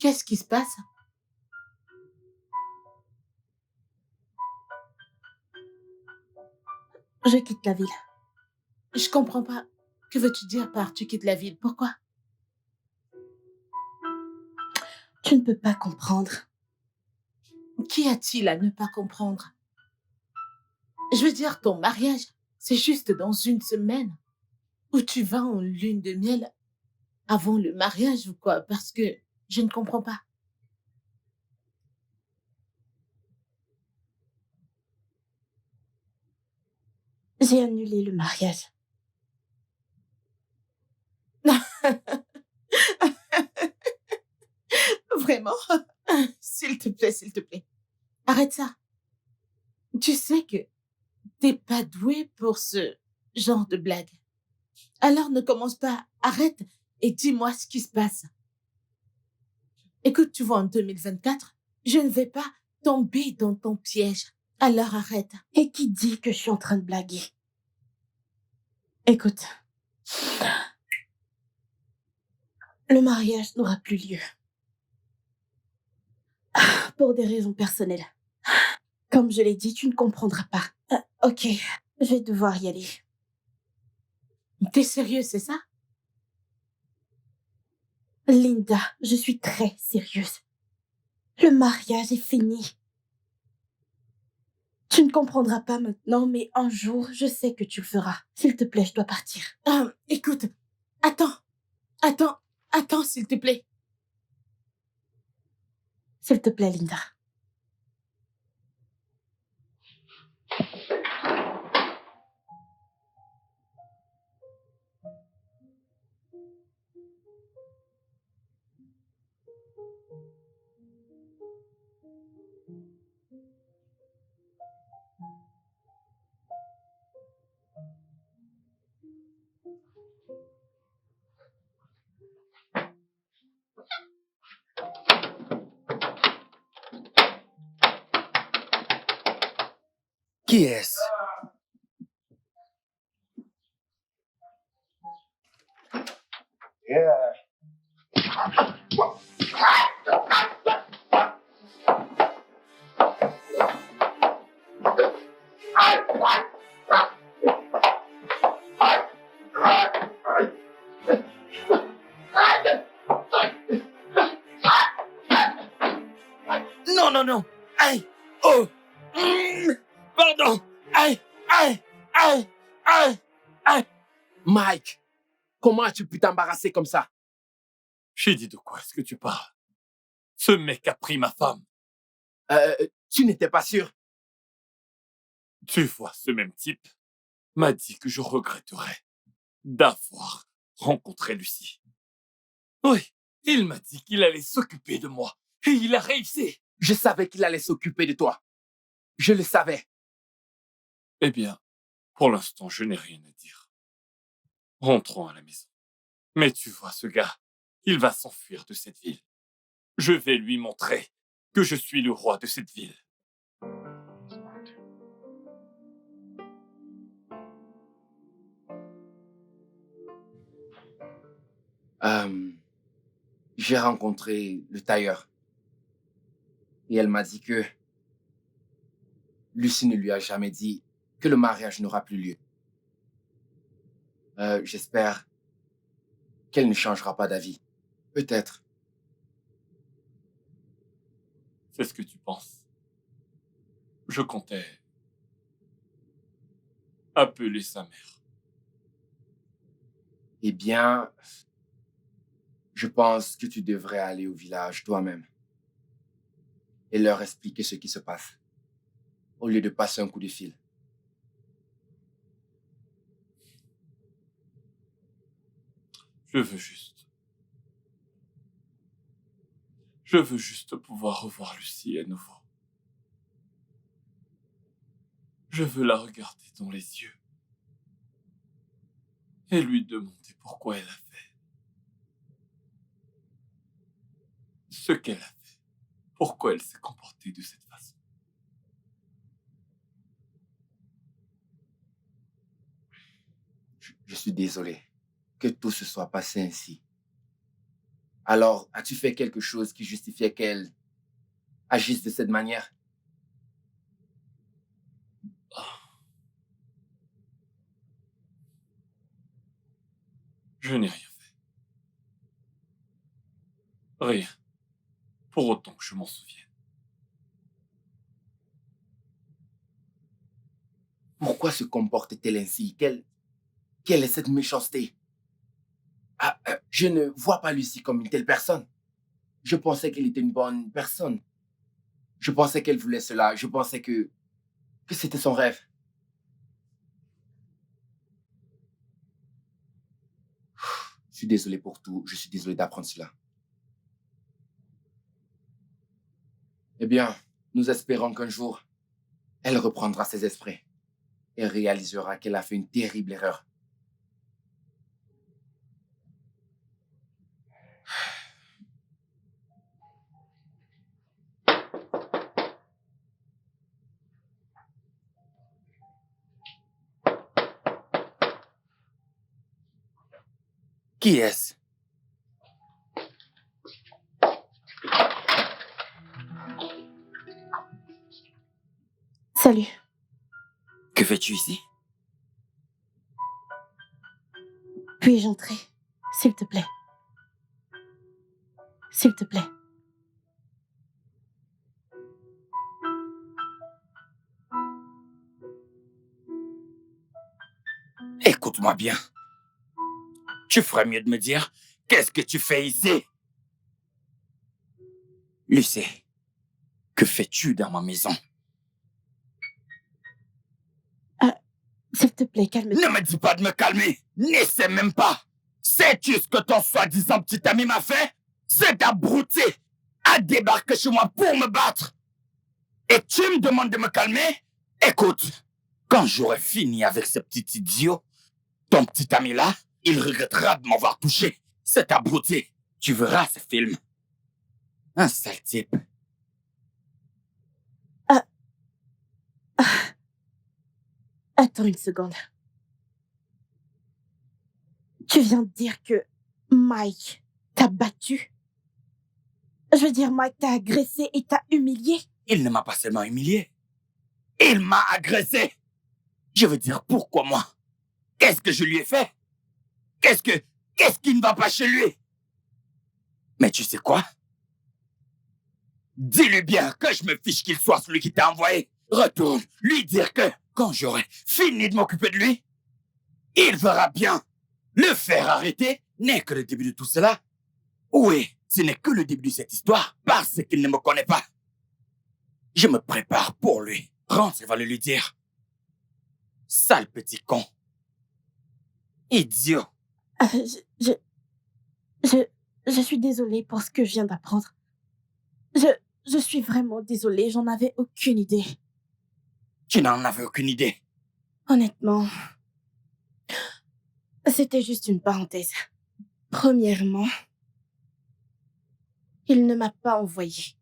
Qu'est-ce qui se passe? Je quitte la ville. Je comprends pas. Que veux-tu dire par tu quittes la ville? Pourquoi? Tu ne peux pas comprendre. Qu'y a-t-il à ne pas comprendre? Je veux dire, ton mariage, c'est juste dans une semaine. Ou tu vas en lune de miel avant le mariage ou quoi? Parce que je ne comprends pas. J'ai annulé le mariage. Vraiment? S'il te plaît, s'il te plaît. Arrête ça. Tu sais que t'es pas doué pour ce genre de blague. Alors ne commence pas. Arrête et dis-moi ce qui se passe. Écoute, tu vois, en 2024, je ne vais pas tomber dans ton piège. Alors arrête. Et qui dit que je suis en train de blaguer? Écoute, le mariage n'aura plus lieu. Pour des raisons personnelles. Comme je l'ai dit, tu ne comprendras pas. Ok, je vais devoir y aller. T'es sérieux, c'est ça? Linda, je suis très sérieuse. Le mariage est fini. Tu ne comprendras pas maintenant, mais un jour, je sais que tu le feras. S'il te plaît, je dois partir. Écoute, attends, s'il te plaît. S'il te plaît, Linda. Qui est-ce? Non, non, non! Aïe! Oh! Pardon! Aïe! Aïe! Aïe! Aïe! Aïe! Mike, comment as-tu pu t'embarrasser comme ça? J'ai dit de quoi est-ce que tu parles? Ce mec a pris ma femme. Tu n'étais pas sûr? Tu vois, ce même type m'a dit que je regretterais d'avoir rencontré Lucie. Oui, il m'a dit qu'il allait s'occuper de moi. Et il a réussi. Je savais qu'il allait s'occuper de toi. Je le savais. Eh bien, pour l'instant, je n'ai rien à dire. Rentrons à la maison. Mais tu vois, ce gars, il va s'enfuir de cette ville. Je vais lui montrer que je suis le roi de cette ville. J'ai rencontré le tailleur. Et elle m'a dit que Lucie ne lui a jamais dit que le mariage n'aura plus lieu. J'espère qu'elle ne changera pas d'avis. Peut-être. C'est ce que tu penses. Je comptais appeler sa mère. Eh bien, je pense que tu devrais aller au village toi-même et leur expliquer ce qui se passe, au lieu de passer un coup de fil. Je veux juste pouvoir revoir Lucie à nouveau. Je veux la regarder dans les yeux et lui demander pourquoi elle a fait ce qu'elle a fait, pourquoi elle s'est comportée de cette façon. Je suis désolé que tout se soit passé ainsi. Alors, as-tu fait quelque chose qui justifiait qu'elle agisse de cette manière? Je n'ai rien fait. Rien. Pour autant que je m'en souvienne. Pourquoi se comporte-t-elle ainsi? Quelle est cette méchanceté? Je ne vois pas Lucie comme une telle personne. Je pensais qu'elle était une bonne personne. Je pensais qu'elle voulait cela. Je pensais que c'était son rêve. Je suis désolé pour tout. Je suis désolé d'apprendre cela. Eh bien, nous espérons qu'un jour, elle reprendra ses esprits et réalisera qu'elle a fait une terrible erreur. Qui est-ce? Salut. Que fais-tu ici? Puis-je entrer? S'il te plaît. S'il te plaît. Écoute-moi bien. Tu ferais mieux de me dire qu'est-ce que tu fais ici? Lucie, que fais-tu dans ma maison? S'il te plaît, calme-toi. Ne me dis pas de me calmer. N'essaie même pas. Sais-tu ce que ton soi-disant petit ami m'a fait? Cet abruti a débarqué chez moi pour me battre. Et tu me demandes de me calmer? Écoute, quand j'aurai fini avec ce petit idiot, ton petit ami-là, il regrettera de m'avoir touché. Cet abruti, tu verras ce film. Un sale type. Attends une seconde. Tu viens de dire que Mike t'a battu? Je veux dire, Mike t'a agressé et t'a humilié? Il ne m'a pas seulement humilié. Il m'a agressé. Je veux dire, pourquoi moi? Qu'est-ce que je lui ai fait? Qu'est-ce qui ne va pas chez lui? Mais tu sais quoi? Dis-lui bien que je me fiche qu'il soit celui qui t'a envoyé. Retourne lui dire que, quand j'aurai fini de m'occuper de lui, il verra bien. Le faire arrêter n'est que le début de tout cela. Oui, ce n'est que le début de cette histoire, parce qu'il ne me connaît pas. Je me prépare pour lui. Rentre et va le lui dire. Sale petit con. Idiot. Je suis désolée pour ce que je viens d'apprendre. Je suis vraiment désolée, j'en avais aucune idée. Tu n'en avais aucune idée. Honnêtement, c'était juste une parenthèse. Premièrement, il ne m'a pas envoyé.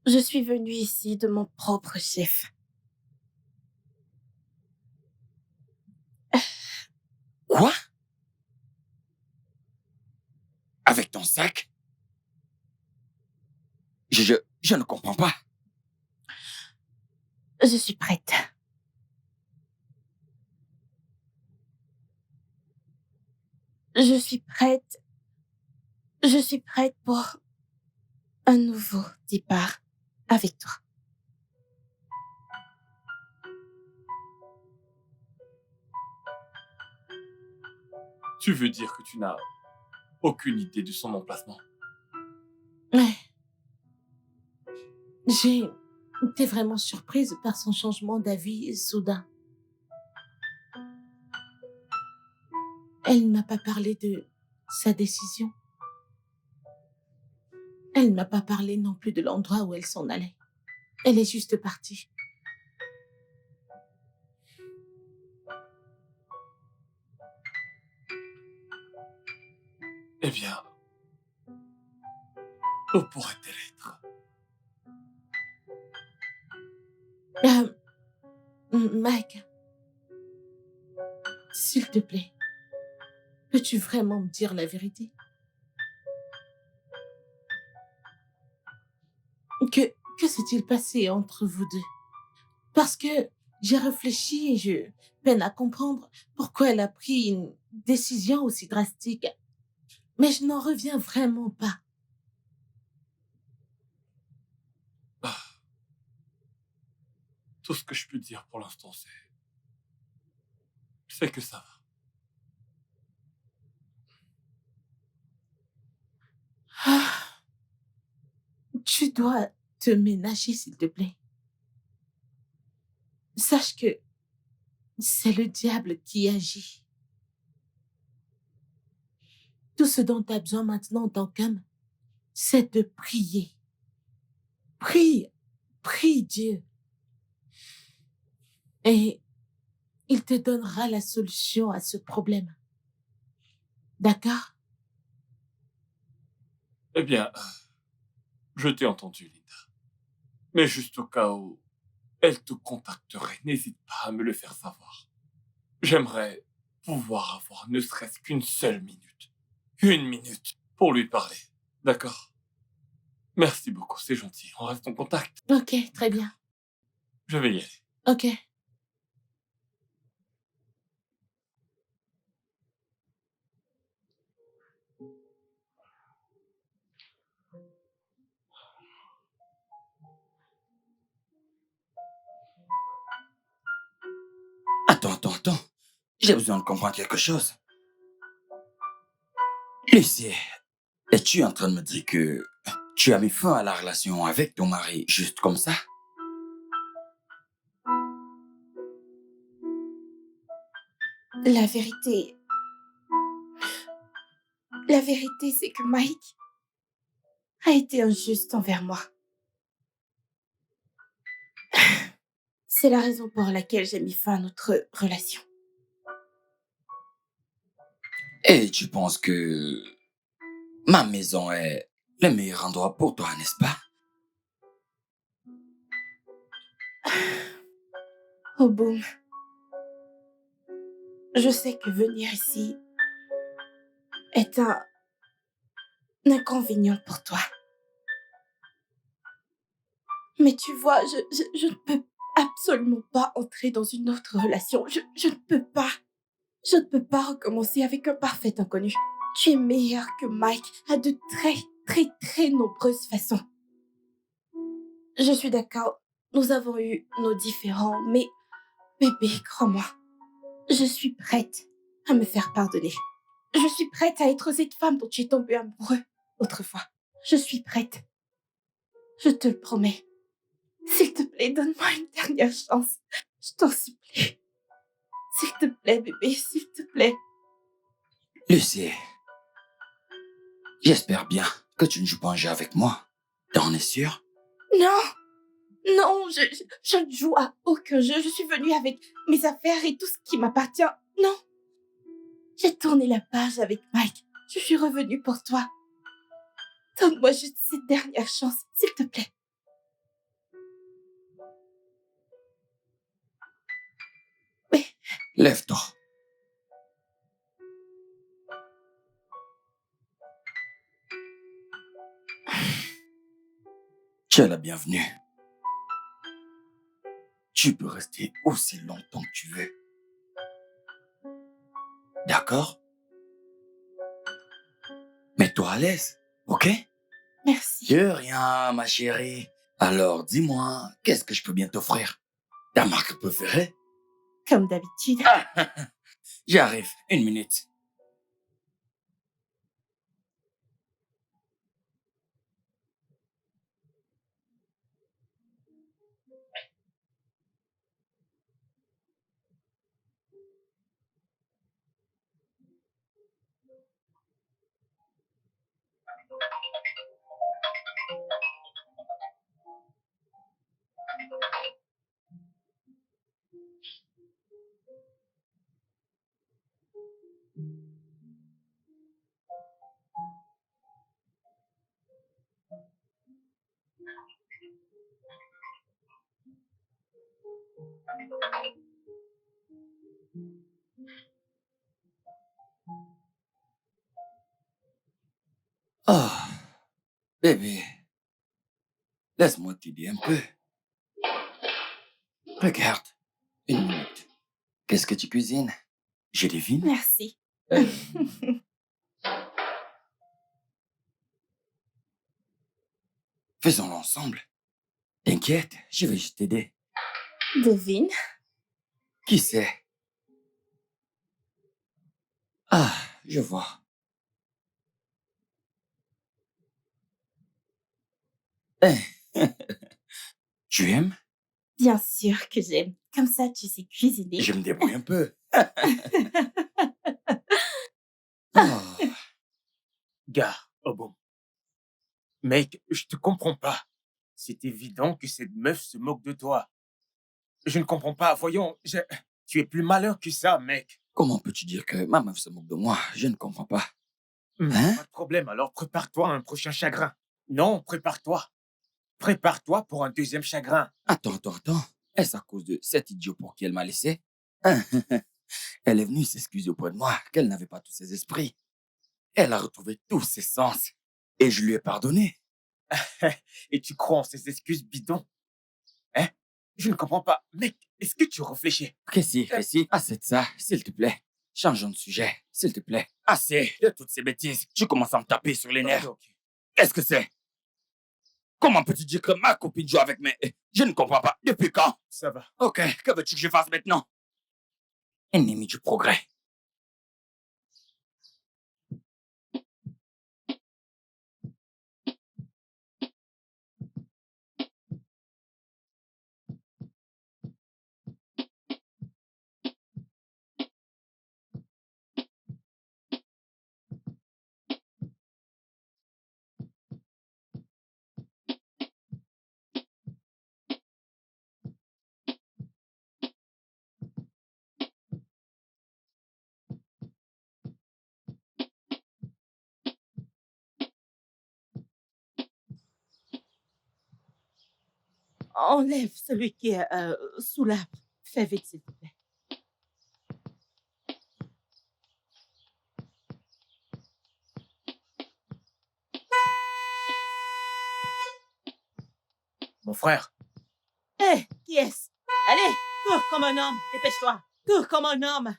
Je suis venue ici de mon propre chef. Quoi? Avec ton sac? Je ne comprends pas. Je suis prête. Je suis prête. Je suis prête pour un nouveau départ avec toi. Tu veux dire que tu n'as aucune idée de son emplacement? Ouais. J'ai été vraiment surprise par son changement d'avis soudain. Elle ne m'a pas parlé de sa décision. Elle ne m'a pas parlé non plus de l'endroit où elle s'en allait. Elle est juste partie. Eh bien, où pourrait-elle être? Mike, s'il te plaît, peux-tu vraiment me dire la vérité? Que s'est-il passé entre vous deux? Parce que j'ai réfléchi et je peine à comprendre pourquoi elle a pris une décision aussi drastique. Mais je n'en reviens vraiment pas. Ah, tout ce que je peux dire pour l'instant, c'est que ça va. Ah, tu dois te ménager, s'il te plaît. Sache que c'est le diable qui agit. Tout ce dont tu as besoin maintenant en tant qu'homme, c'est de prier. Prie, prie Dieu. Et il te donnera la solution à ce problème. D'accord? Eh bien, je t'ai entendu, Linda. Mais juste au cas où elle te contacterait, n'hésite pas à me le faire savoir. J'aimerais pouvoir avoir ne serait-ce qu'une seule minute. Une minute pour lui parler. D'accord? Merci beaucoup, c'est gentil. On reste en contact. Ok, très bien. Je vais y aller. Ok. Attends. J'ai besoin de comprendre quelque chose. Lucie, es-tu en train de me dire que tu as mis fin à la relation avec ton mari juste comme ça? La vérité, la vérité, c'est que Mike a été injuste envers moi. C'est la raison pour laquelle j'ai mis fin à notre relation. Et tu penses que ma maison est le meilleur endroit pour toi, n'est-ce pas? Oh boum, je sais que venir ici est un inconvénient pour toi. Mais tu vois, je ne peux absolument pas entrer dans une autre relation. Je ne peux pas. Je ne peux pas recommencer avec un parfait inconnu. Tu es meilleur que Mike à de très nombreuses façons. Je suis d'accord, nous avons eu nos différends, mais bébé, crois-moi, je suis prête à me faire pardonner. Je suis prête à être cette femme dont tu es tombé amoureux autrefois. Je suis prête. Je te le promets. S'il te plaît, donne-moi une dernière chance. Je t'en supplie. S'il te plaît, bébé, s'il te plaît. Lucie, j'espère bien que tu ne joues pas un jeu avec moi. T'en es sûr? Non, non, je ne joue à aucun jeu. Je suis venue avec mes affaires et tout ce qui m'appartient. Non, j'ai tourné la page avec Mike. Je suis revenue pour toi. Donne-moi juste cette dernière chance, s'il te plaît. Mais Lève-toi. Tu es la bienvenue. Tu peux rester aussi longtemps que tu veux. D'accord? Mets-toi à l'aise, ok? merci. De rien, ma chérie. Alors, dis-moi, qu'est-ce que je peux bien t'offrir? Ta marque préférée? Comme d'habitude. J'arrive, une minute. Oh, bébé, Laisse-moi t'aider un peu. Regarde, une minute. Qu'est-ce que tu cuisines? Je devine. Merci. Euh, Faisons-le ensemble. T'inquiète, je vais juste t'aider. Devine. Qui c'est? Ah, je vois. Eh, tu aimes? Bien sûr que j'aime. Comme ça, tu sais cuisiner. Je me débrouille un peu. Oh, Gars, oh bon. Mec, je te comprends pas. C'est évident que cette meuf se moque de toi. Je ne comprends pas. Voyons, tu es plus malin que ça, mec. comment peux-tu dire que ma meuf se moque de moi? Je ne comprends pas. Hein? Pas de problème, alors prépare-toi à un prochain chagrin. Non, prépare-toi. Prépare-toi pour un deuxième chagrin. Attends. Est-ce à cause de cet idiot pour qui elle m'a laissé? Elle est venue s'excuser auprès de moi qu'elle n'avait pas tous ses esprits. Elle a retrouvé tous ses sens. Et je lui ai pardonné. Et tu crois en ces excuses bidons? Hein? Je ne comprends pas. Mec, est-ce que tu réfléchis? Chrissy, assez de ça, s'il te plaît. Changeons de sujet, s'il te plaît. Assez de toutes ces bêtises. Tu commences à me taper sur les nerfs. Ok. Qu'est-ce que c'est? Comment peux-tu dire que ma copine joue avec mes... Je ne comprends pas. Depuis quand? Ça va. Ok, que veux-tu que je fasse maintenant? Ennemi du progrès. Enlève celui qui est sous l'arbre. Fais vite, s'il te plaît. Mon frère, Hé, qui est-ce? Allez, cours comme un homme. Dépêche-toi. Cours comme un homme.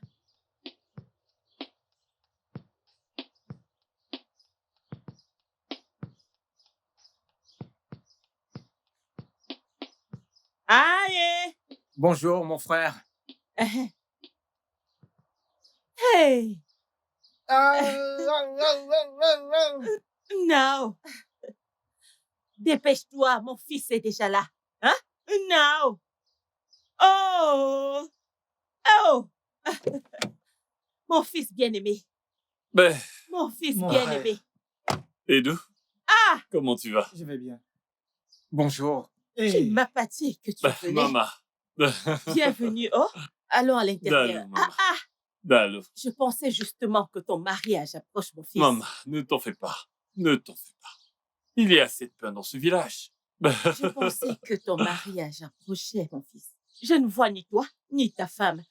Allez. bonjour, mon frère. Hey. Non. Dépêche-toi, mon fils est déjà là. Hein? Non. Oh. Oh. Mon fils bien-aimé. Ben, Mon fils Mon bien-aimé. Edu, Ah, comment tu vas? Je vais bien. Bonjour. tu ne m'as pas dit que tu Ben, venais. maman. Bienvenue. Oh, allons à l'intérieur. Dallou, maman. Dallou. Je pensais justement que ton mariage approche, mon fils. Maman, ne t'en fais pas. Ne t'en fais pas. Il y a assez de pain dans ce village. Je pensais que ton mariage approchait, mon fils. Je ne vois ni toi, ni ta femme.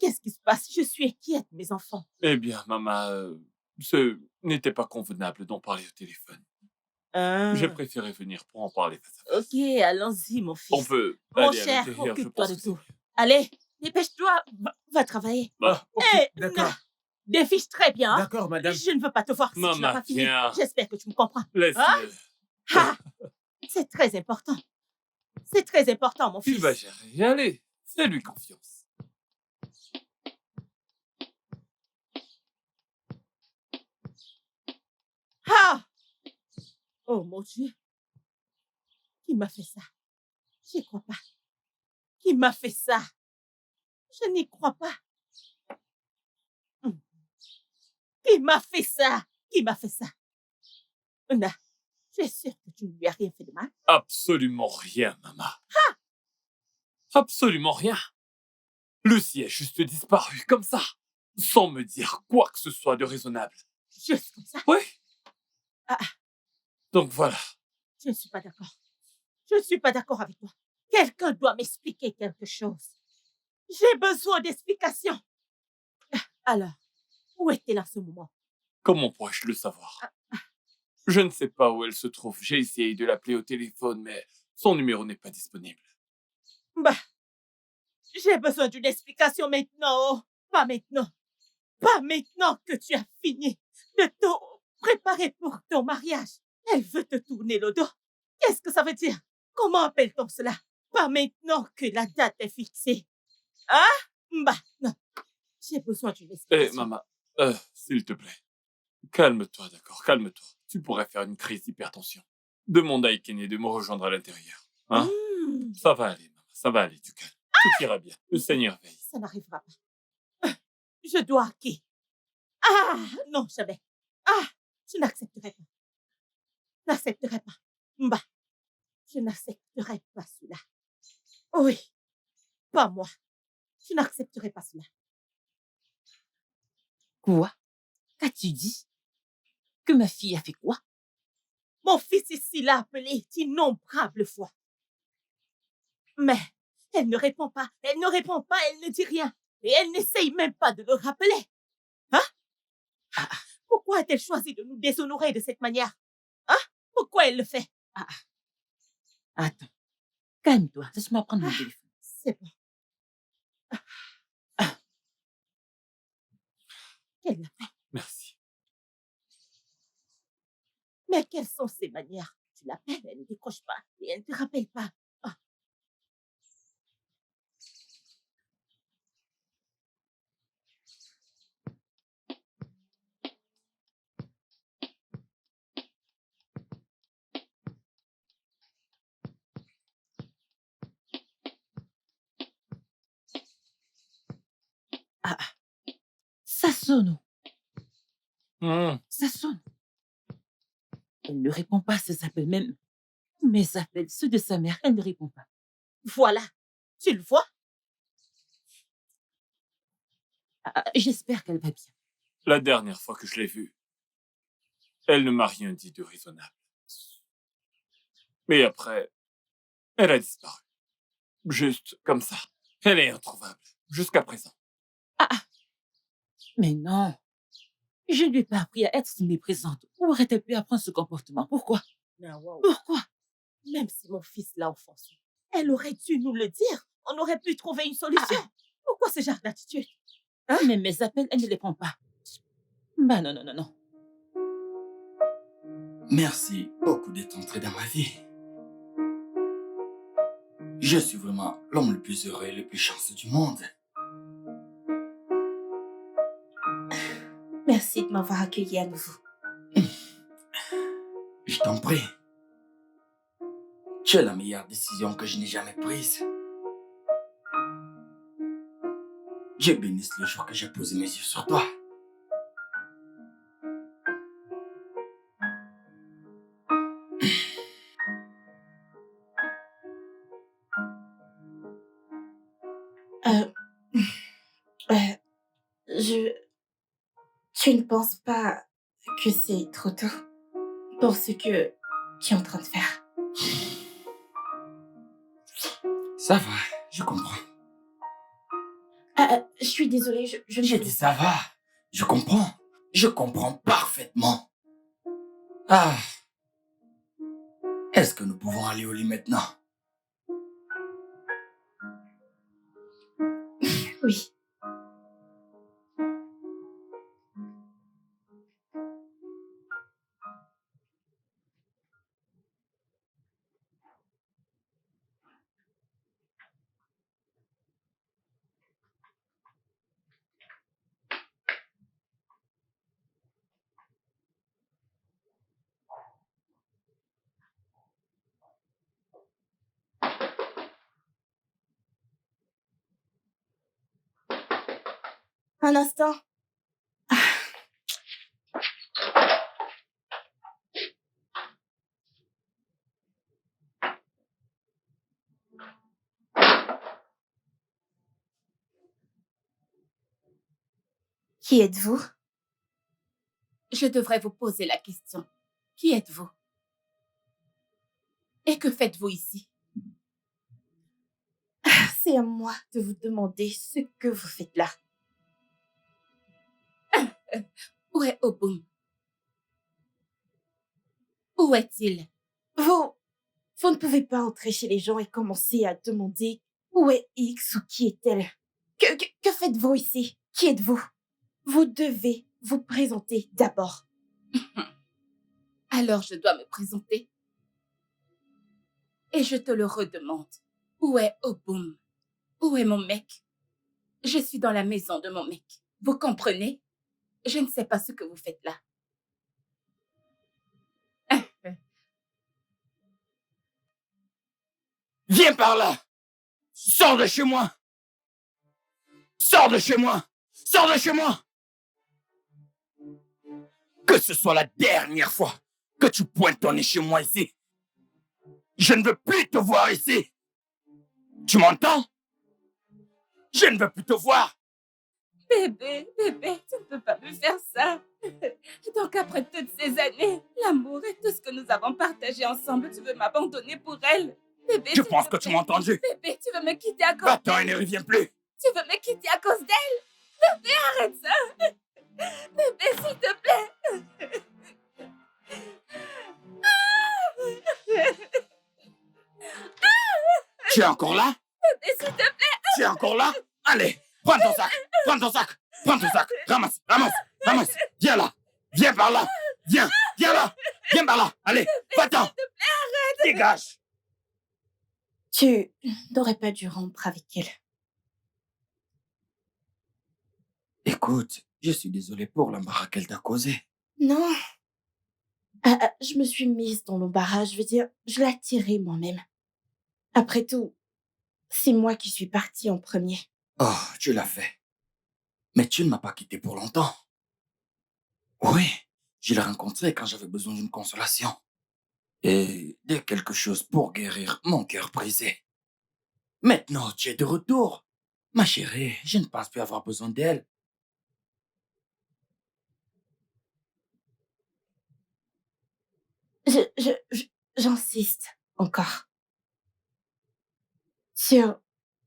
Qu'est-ce qui se passe? Je suis inquiète, mes enfants. Eh bien, maman, ce n'était pas convenable d'en parler au téléphone. J'ai préféré venir pour en parler face à face. Ok, allons-y, mon fils. On peut Mon aller à cher, l'intérieur, je occupe-toi pense de que c'est tout. mieux. Allez, dépêche-toi, va travailler. Bah, Ok, Hé, d'accord. défiche très bien. Hein? D'accord, madame. Je ne veux pas te voir si tu n'as Maman, pas fini. viens. J'espère que tu me comprends. Laisse-le. Ah, c'est très important. C'est très important, mon Il fils. va gérer. Allez, fais-lui confiance. Ah! Oh mon Dieu. Qui m'a fait ça? J'y crois pas. Qui m'a fait ça? Je n'y crois pas. Qui m'a fait ça? Qui m'a fait ça? Una, tu es sûre que tu ne lui as rien fait de mal? Absolument rien, maman. Absolument rien. Lucie est juste disparue comme ça, sans me dire quoi que ce soit de raisonnable. Juste comme ça? Oui. Ah, Donc voilà. je ne suis pas d'accord. Je ne suis pas d'accord avec toi. Quelqu'un doit m'expliquer quelque chose. J'ai besoin d'explications. Alors, où est-elle en ce moment? Comment pourrais-je le savoir? Je ne sais pas où elle se trouve. J'ai essayé de l'appeler au téléphone, mais Son numéro n'est pas disponible. Bah, j'ai besoin d'une explication maintenant. Oh. Pas maintenant. Pas maintenant que tu as fini de te préparer pour ton mariage. Elle veut te tourner le dos. Qu'est-ce que ça veut dire? Comment appelle-t-on cela? Pas maintenant que la date est fixée. Hein? Bah, non. J'ai besoin d'une explication. Maman, s'il te plaît, calme-toi, d'accord? Calme-toi. Tu pourrais faire une crise d'hypertension. Demande à Ikene de me rejoindre à l'intérieur. Hein? Ça va aller, maman. Ça va aller, du calme. Tout ira bien. Le Seigneur veille. Ça n'arrivera pas. Je dois qui? Ah, non, jamais. Ah, je n'accepterai pas. Je n'accepterai pas. Bah, je n'accepterai pas cela. Oui, pas moi. Je n'accepterai pas cela. Quoi? Qu'as-tu dit? Que ma fille a fait quoi? Mon fils ici l'a appelé d'innombrables fois. Mais elle ne répond pas, elle ne répond pas, elle ne dit rien. Et elle n'essaye même pas de le rappeler. Hein? Pourquoi a-t-elle choisi de nous déshonorer de cette manière? Hein? Pourquoi elle le fait? Attends. Calme-toi. Laisse-moi prendre mon téléphone. C'est bon. Qu'elle l'a fait. Merci. Mais quelles sont ses manières? Tu l'appelles, elle ne décroche pas et elle ne te rappelle pas. Ça sonne. Mmh. Ça sonne. Elle ne répond pas à ses appels, même mes appels, ceux de sa mère, elle ne répond pas. Voilà. Tu le vois? J'espère qu'elle va bien. La dernière fois que je l'ai vue, elle ne m'a rien dit de raisonnable. Mais après, elle a disparu. Juste comme ça. Elle est introuvable. Jusqu'à présent. Mais non. Je ne lui ai pas appris à être omniprésente. Où aurait-elle pu apprendre ce comportement? Pourquoi? Ah, wow. Pourquoi? Même si mon fils l'a offensé, elle aurait dû nous le dire. On aurait pu trouver une solution. Pourquoi ce genre d'attitude? Mais mes appels, elle ne les prend pas. Bah non, non, non, non. Merci beaucoup d'être entré dans ma vie. Je suis vraiment l'homme le plus heureux et le plus chanceux du monde. Merci de m'avoir accueilli à nouveau. Je t'en prie. Tu es la meilleure décision que je n'ai jamais prise. Dieu bénisse le jour que j'ai posé mes yeux sur toi. Tu ne penses pas que c'est trop tôt pour ce que tu es en train de faire? Ça va, je comprends. Je suis désolée, je ne J'ai peux dit ça va, je comprends. Je comprends parfaitement. Ah. Est-ce que nous pouvons aller au lit maintenant? Oui. Un instant. Qui êtes-vous? Je devrais vous poser la question. Qui êtes-vous? Et que faites-vous ici? C'est à moi de vous demander ce que vous faites là. Où est Obum? Où est-il? Vous Vous ne pouvez pas entrer chez les gens et commencer à demander où est X ou qui est-elle. Que faites-vous ici? Qui êtes-vous? Vous devez vous présenter d'abord. Alors je dois me présenter. Et je te le redemande. Où est Obum? Où est mon mec? Je suis dans la maison de mon mec. Vous comprenez? Je ne sais pas ce que vous faites là. Viens par là. Sors de chez moi. Sors de chez moi. Sors de chez moi. Que ce soit la dernière fois que tu pointes ton nez chez moi ici. Je ne veux plus te voir ici. Tu m'entends? Je ne veux plus te voir. Bébé, tu ne peux pas me faire ça. Donc après toutes ces années, l'amour et tout ce que nous avons partagé ensemble, tu veux m'abandonner pour elle? Bébé, Je s'il pense te que tu plaît. m'as entendu. Bébé, tu veux me quitter à cause Va-t'en et ne reviens plus. Tu veux me quitter à cause d'elle? Bébé, arrête ça. Bébé, s'il te plaît. Tu es encore là? Bébé, s'il te plaît. Tu es encore là? Allez, prends ton sac. Prends ton sac. Prends ton sac. Ramasse, ramasse, ramasse. Viens là. Viens par là. Viens, viens là. Viens par là. Allez, va-t'en. Dégage. Tu n'aurais pas dû rompre avec elle. Écoute, je suis désolé pour l'embarras qu'elle t'a causé. Non. Je me suis mise dans l'embarras, je veux dire, je l'ai attirée moi-même. Après tout, c'est moi qui suis partie en premier. Oh, tu l'as fait. Mais tu ne m'as pas quitté pour longtemps. Oui, je l'ai rencontré quand j'avais besoin d'une consolation. Et de quelque chose pour guérir mon cœur brisé. Maintenant, tu es de retour. Ma chérie, je ne pense plus avoir besoin d'elle. J'insiste encore sur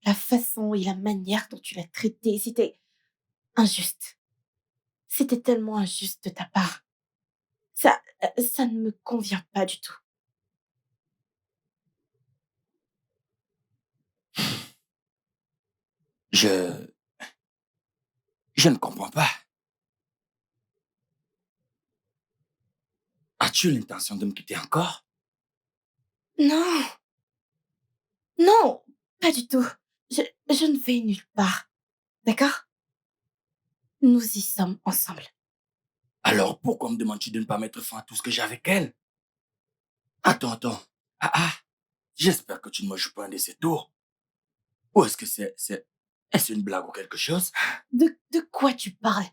la façon et la manière dont tu l'as traitée. C'était injuste. C'était tellement injuste de ta part. Ça ne me convient pas du tout. Je ne comprends pas. As-tu l'intention de me quitter encore? Non, non, pas du tout. Je ne vais nulle part. D'accord? Nous y sommes ensemble. Alors pourquoi me demandes-tu de ne pas mettre fin à tout ce que j'ai avec elle? Attends. Ah, j'espère que tu ne me joues pas un de ces tours. Ou est-ce que est-ce une blague ou quelque chose? De quoi tu parles?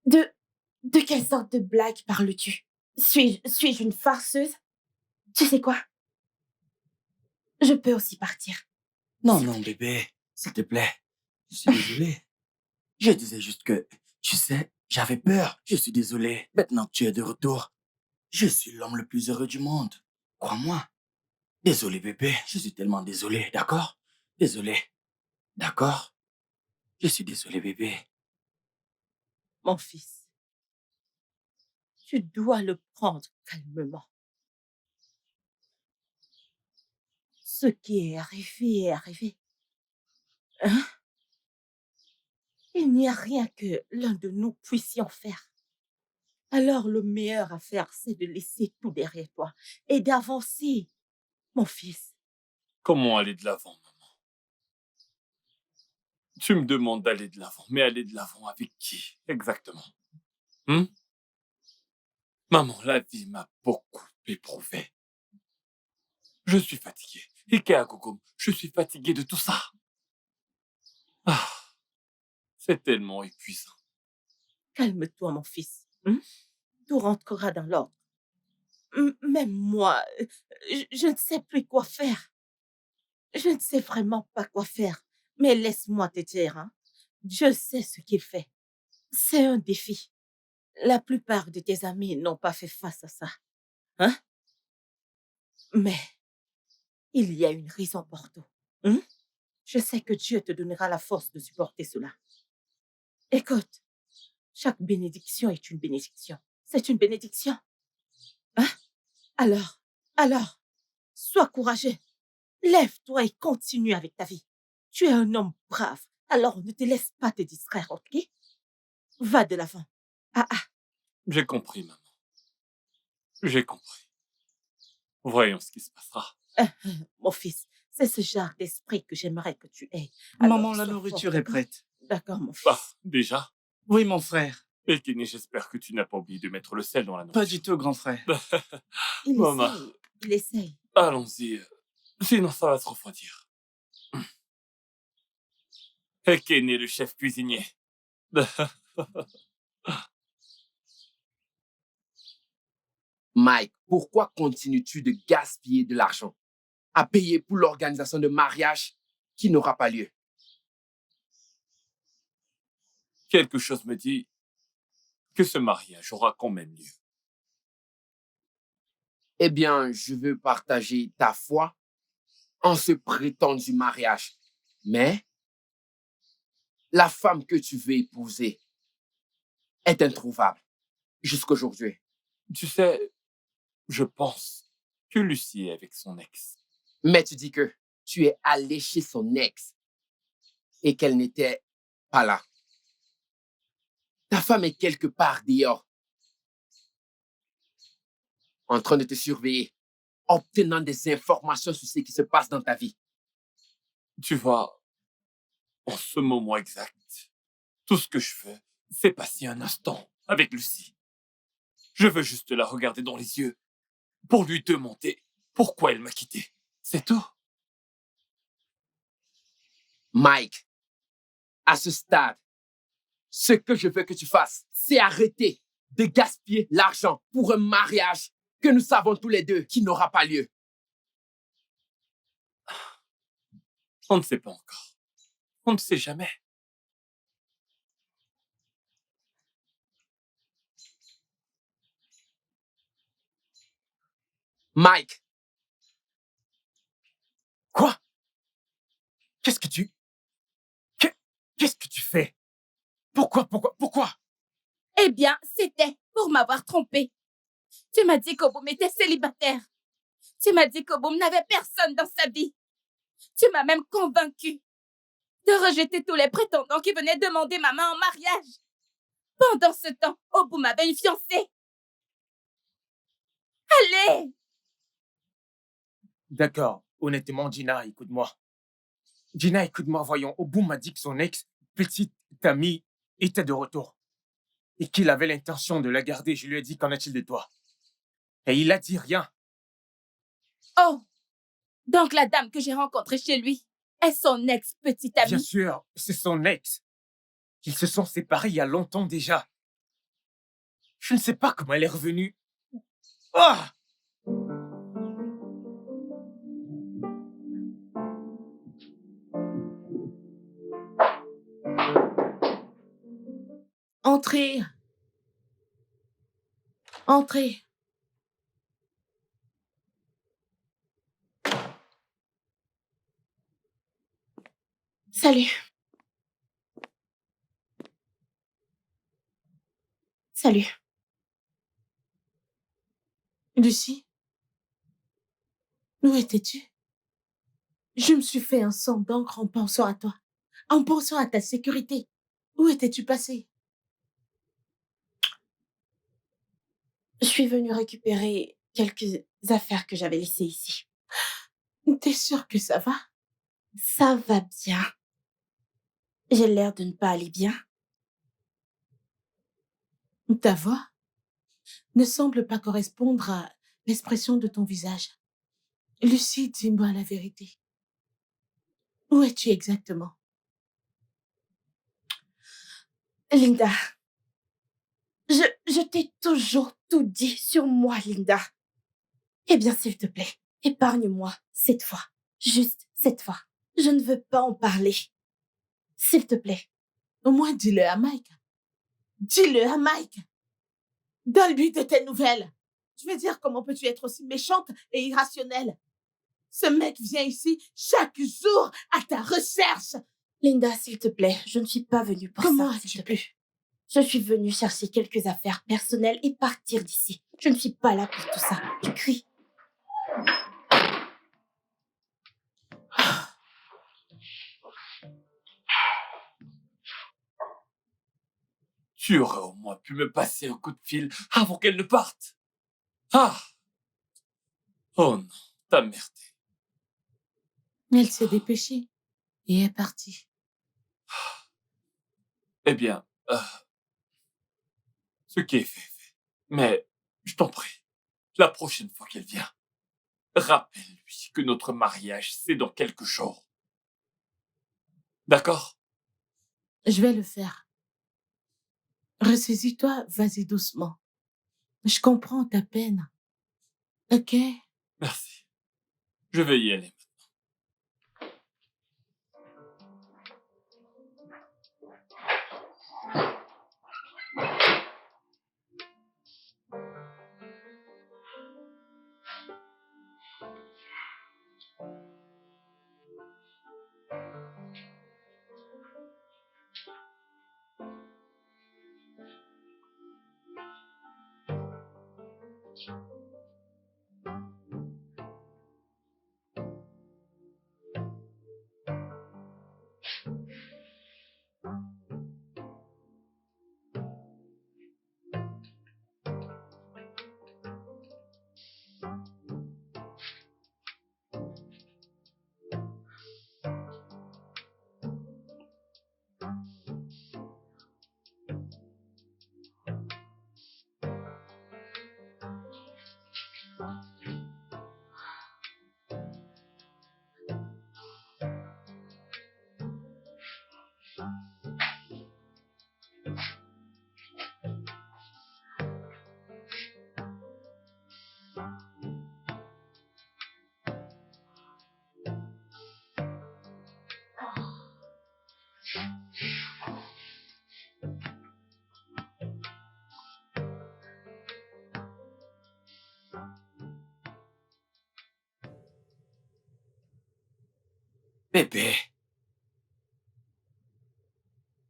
De quelle sorte de blague parles-tu? Suis-je une farceuse? Tu sais quoi? Je peux aussi partir. Non, bébé, s'il te plaît. Je suis désolé. Je disais juste que, tu sais, j'avais peur. Je suis désolé. Maintenant que tu es de retour, je suis l'homme le plus heureux du monde. Crois-moi. Désolé, bébé. Je suis tellement désolé, d'accord? Désolé. D'accord? Je suis désolé, bébé. Mon fils, tu dois le prendre calmement. Ce qui est arrivé. Hein? Il n'y a rien que l'un de nous puissions faire. Alors le meilleur à faire, c'est de laisser tout derrière toi et d'avancer, mon fils. Comment aller de l'avant, maman? Tu me demandes d'aller de l'avant, mais aller de l'avant avec qui, exactement? Maman, la vie m'a beaucoup éprouvé. Je suis fatigué. Ike Agogo, je suis fatigué de tout ça. Ah, c'est tellement épuisant. Calme-toi, mon fils. Tout rentrera dans l'ordre. Même moi, je ne sais plus quoi faire. Je ne sais vraiment pas quoi faire. Mais laisse-moi te dire, hein. Je sais ce qu'il fait. C'est un défi. La plupart de tes amis n'ont pas fait face à ça. Hein? Mais il y a une raison pour tout. Je sais que Dieu te donnera la force de supporter cela. Écoute, chaque bénédiction est une bénédiction. C'est une bénédiction. Hein? Alors, sois courageux. Lève-toi et continue avec ta vie. Tu es un homme brave, alors ne te laisse pas te distraire, ok? Va de l'avant. Ah, J'ai compris, maman. J'ai compris. Voyons ce qui se passera. mon fils, c'est ce genre d'esprit que j'aimerais que tu aies. Maman, Alors, la sois nourriture fort, est prête. D'accord, mon fils. Bah, déjà. Oui, mon frère. Et Kenny, j'espère que tu n'as pas oublié de mettre le sel dans la nourriture. Pas du tout, grand frère. Il Maman. essaye, il essaye. Allons-y. Sinon, ça va se refroidir. Et Kenny, le chef cuisinier. Mike, pourquoi continues-tu de gaspiller de l'argent à payer pour l'organisation de mariage qui n'aura pas lieu? Quelque chose me dit que ce mariage aura quand même lieu. Eh bien, je veux partager ta foi en ce prétendu mariage. Mais la femme que tu veux épouser est introuvable jusqu'aujourd'hui. Tu sais, je pense que Lucie est avec son ex. Mais tu dis que tu es allé chez son ex et qu'elle n'était pas là. Ta femme est quelque part dehors, en train de te surveiller, obtenant des informations sur ce qui se passe dans ta vie. Tu vois, en ce moment exact, tout ce que je veux, c'est passer un instant avec Lucie. Je veux juste la regarder dans les yeux pour lui demander pourquoi elle m'a quitté. C'est tout. Mike, à ce stade, ce que je veux que tu fasses, c'est arrêter de gaspiller l'argent pour un mariage que nous savons tous les deux qui n'aura pas lieu. On ne sait pas encore. On ne sait jamais. Mike, Quoi? Qu'est-ce que tu... Qu'est-ce que tu fais? Pourquoi? Eh bien, c'était pour m'avoir trompé. Tu m'as dit qu'Obum était célibataire. Tu m'as dit qu'Obum n'avait personne dans sa vie. Tu m'as même convaincu de rejeter tous les prétendants qui venaient demander ma main en mariage. Pendant ce temps, Obum avait une fiancée. Allez! D'accord, honnêtement, Gina, écoute-moi. Gina, écoute-moi, voyons. Obum m'a dit que son ex-petite amie était de retour et qu'il avait l'intention de la garder. Je lui ai dit, qu'en est-il de toi? Et il a dit rien. Oh! Donc la dame que j'ai rencontrée chez lui est son ex-petite amie. Bien sûr, c'est son ex. Ils se sont séparés il y a longtemps déjà. Je ne sais pas comment elle est revenue. Ah! Entrez. Entrez. Salut. Salut. Lucie, où étais-tu? Je me suis fait un sang d'encre en pensant à toi, en pensant à ta sécurité. Où étais-tu passé? Je suis venue récupérer quelques affaires que j'avais laissées ici. T'es sûre que ça va? Ça va bien. J'ai l'air de ne pas aller bien. Ta voix ne semble pas correspondre à l'expression de ton visage. Lucie, dis-moi la vérité. Où es-tu exactement? Linda, je t'ai toujours tout dit sur moi, Linda. Eh bien, s'il te plaît, épargne-moi cette fois. Juste cette fois. Je ne veux pas en parler. S'il te plaît. Au moins, dis-le à Mike. Dis-le à Mike. Donne-lui de tes nouvelles. Je veux dire, comment peux-tu être aussi méchante et irrationnelle? Ce mec vient ici chaque jour à ta recherche. Linda, s'il te plaît, je ne suis pas venue pour Comment ça, as-tu s'il te pu? plaît. Je suis venue chercher quelques affaires personnelles et partir d'ici. Je ne suis pas là pour tout ça. Tu cries. Tu aurais au moins pu me passer un coup de fil avant qu'elle ne parte. Ah! Oh non, ta mère. Elle s'est dépêchée et est partie. Eh bien, ce qui est fait, est fait. Mais, je t'en prie, la prochaine fois qu'elle vient, rappelle-lui que notre mariage, c'est dans quelques jours. D'accord? Je vais le faire. Ressaisis-toi, vas-y doucement. Je comprends ta peine. Ok? Merci. Je vais y aller. Bébé,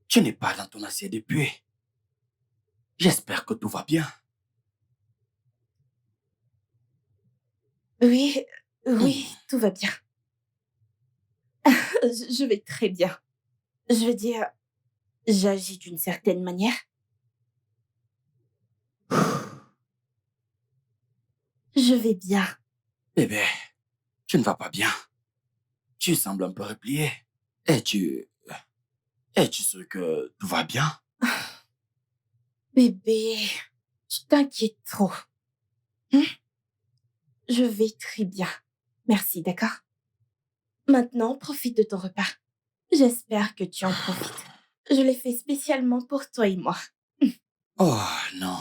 tu n'es pas dans ton assiette depuis. J'espère que tout va bien. Oui, oui, tout va bien. Je vais très bien. Je veux dire, j'agis d'une certaine manière. Je vais bien. Bébé, tu ne vas pas bien. Tu sembles un peu replié. Es-tu sûr que tout va bien? Bébé, tu t'inquiètes trop. Hein? Je vais très bien. Merci, d'accord? Maintenant, profite de ton repas. J'espère que tu en profites. Je l'ai fait spécialement pour toi et moi. Oh non.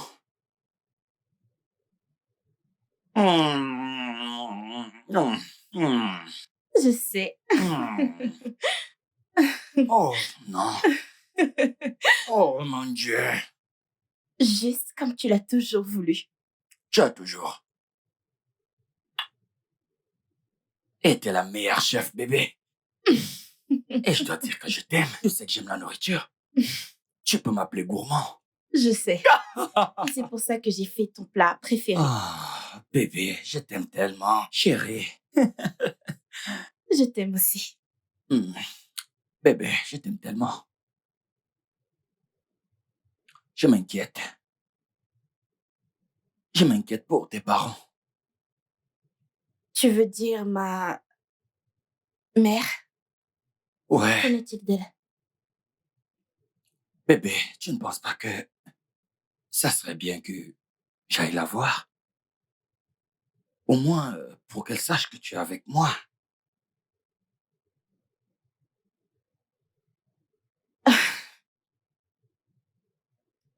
Je sais. Oh non. Oh mon Dieu. Juste comme tu l'as toujours voulu. Tu as toujours été la meilleure chef, bébé. Et je dois dire que je t'aime. Tu sais que j'aime la nourriture. Tu peux m'appeler gourmand. Je sais. C'est pour ça que j'ai fait ton plat préféré. Oh, bébé, je t'aime tellement. Chérie. Je t'aime aussi. Bébé, je t'aime tellement. Je m'inquiète. Je m'inquiète pour tes parents. Tu veux dire ma mère? Qu'en Ouais. est-il d'elle? Bébé, tu ne penses pas que ça serait bien que j'aille la voir? Au moins, pour qu'elle sache que tu es avec moi.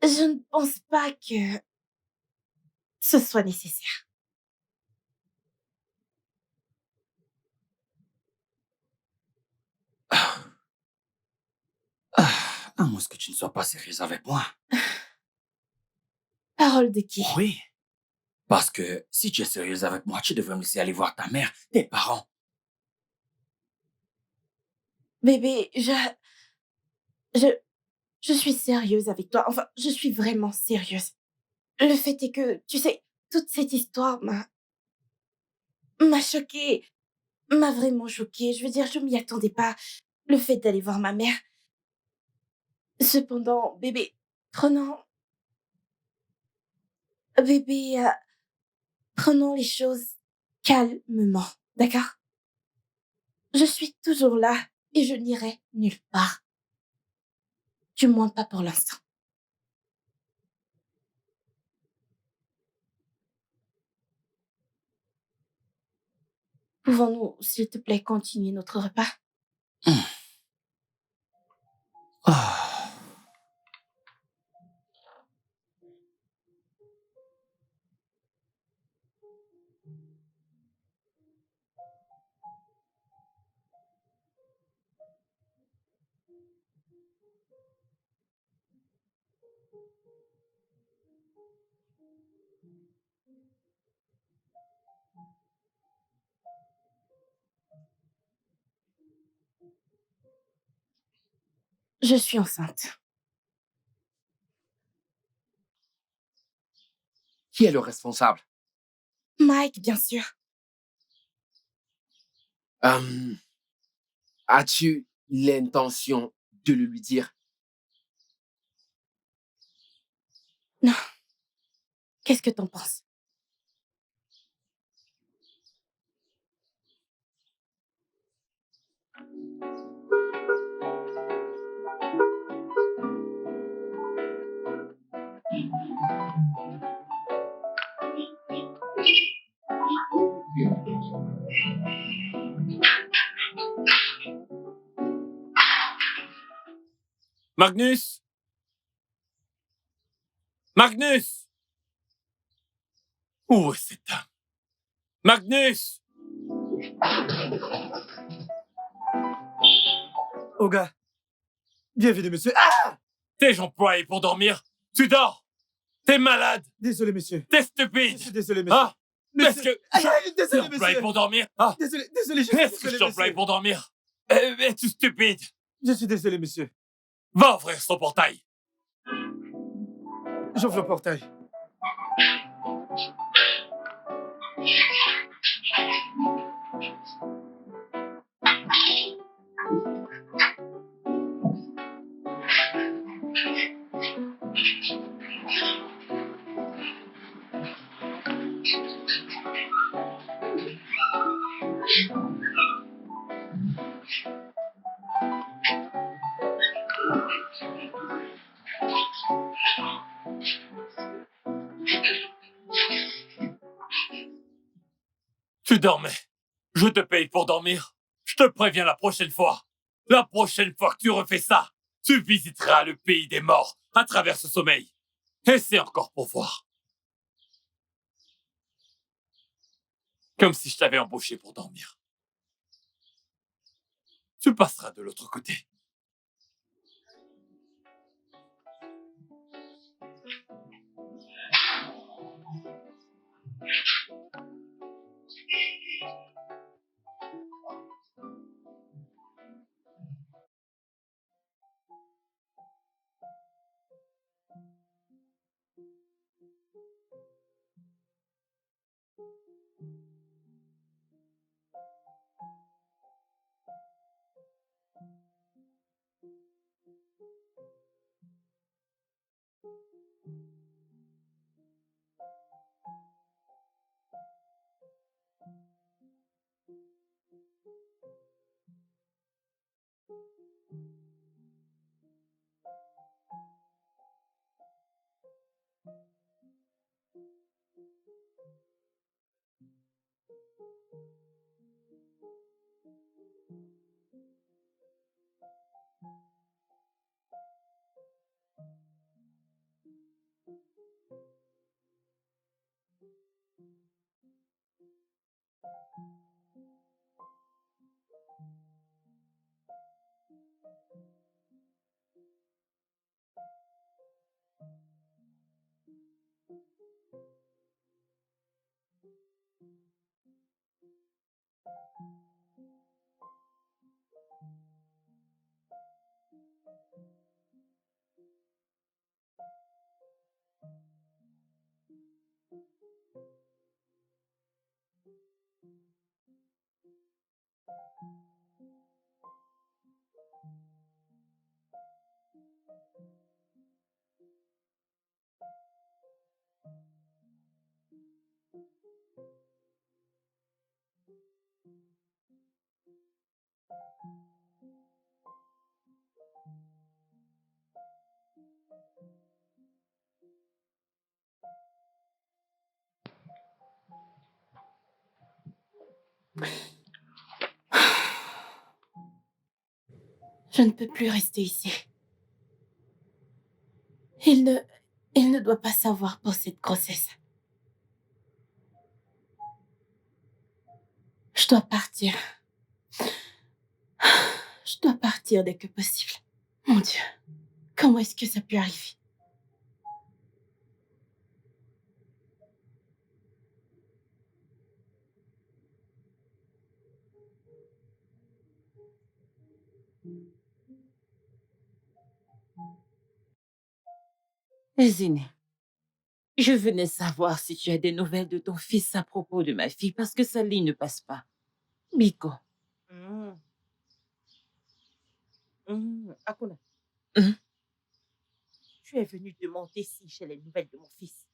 Je ne pense pas que ce soit nécessaire. À moins que tu ne sois pas sérieuse avec moi. Parole de qui? Oui. Parce que si tu es sérieuse avec moi, tu devrais me laisser aller voir ta mère, tes parents. Bébé, je suis sérieuse avec toi. Enfin, je suis vraiment sérieuse. Le fait est que, tu sais, toute cette histoire m'a choquée. M'a vraiment choquée. Je veux dire, je m'y attendais pas. Le fait d'aller voir ma mère. Cependant, bébé, Prenons... Bébé, prenons les choses calmement, d'accord? Je suis toujours là et je n'irai nulle part. Du moins pas pour l'instant. Pouvons-nous, s'il te plaît, continuer notre repas? Ah. Je suis enceinte. Qui est le responsable? Mike, bien sûr. As-tu l'intention de le lui dire? Non. Qu'est-ce que t'en penses? Magnus! Magnus! Où est cette dame? Magnus! Oga. Bienvenue, monsieur. Ah! T'es employé pour dormir? Tu dors? T'es malade? Désolé, monsieur. T'es Je stupide? suis désolé, monsieur. Ah? Est-ce que Aïe, aïe, t'es désolé, employé monsieur. pour dormir? Ah? Désolé, je suis Est-ce que désolé, je t'emploie monsieur. pour dormir? Es-tu stupide? Je suis désolé, monsieur. Va ouvrir son portail. J'ouvre le portail. Tu dormais. Je te paye pour dormir. Je te préviens la prochaine fois. La prochaine fois que tu refais ça, tu visiteras le pays des morts à travers ce sommeil. Et c'est encore pour voir. Comme si je t'avais embauché pour dormir. Tu passeras de l'autre côté. Je ne peux plus rester ici. Il ne doit pas savoir pour cette grossesse. Je dois partir. Je dois partir dès que possible. Mon Dieu, comment est-ce que ça peut arriver? Zine, je venais savoir si tu as des nouvelles de ton fils à propos de ma fille parce que sa ligne ne passe pas. Biko. Akuna, Hum? tu es venu demander si j'ai les nouvelles de mon fils.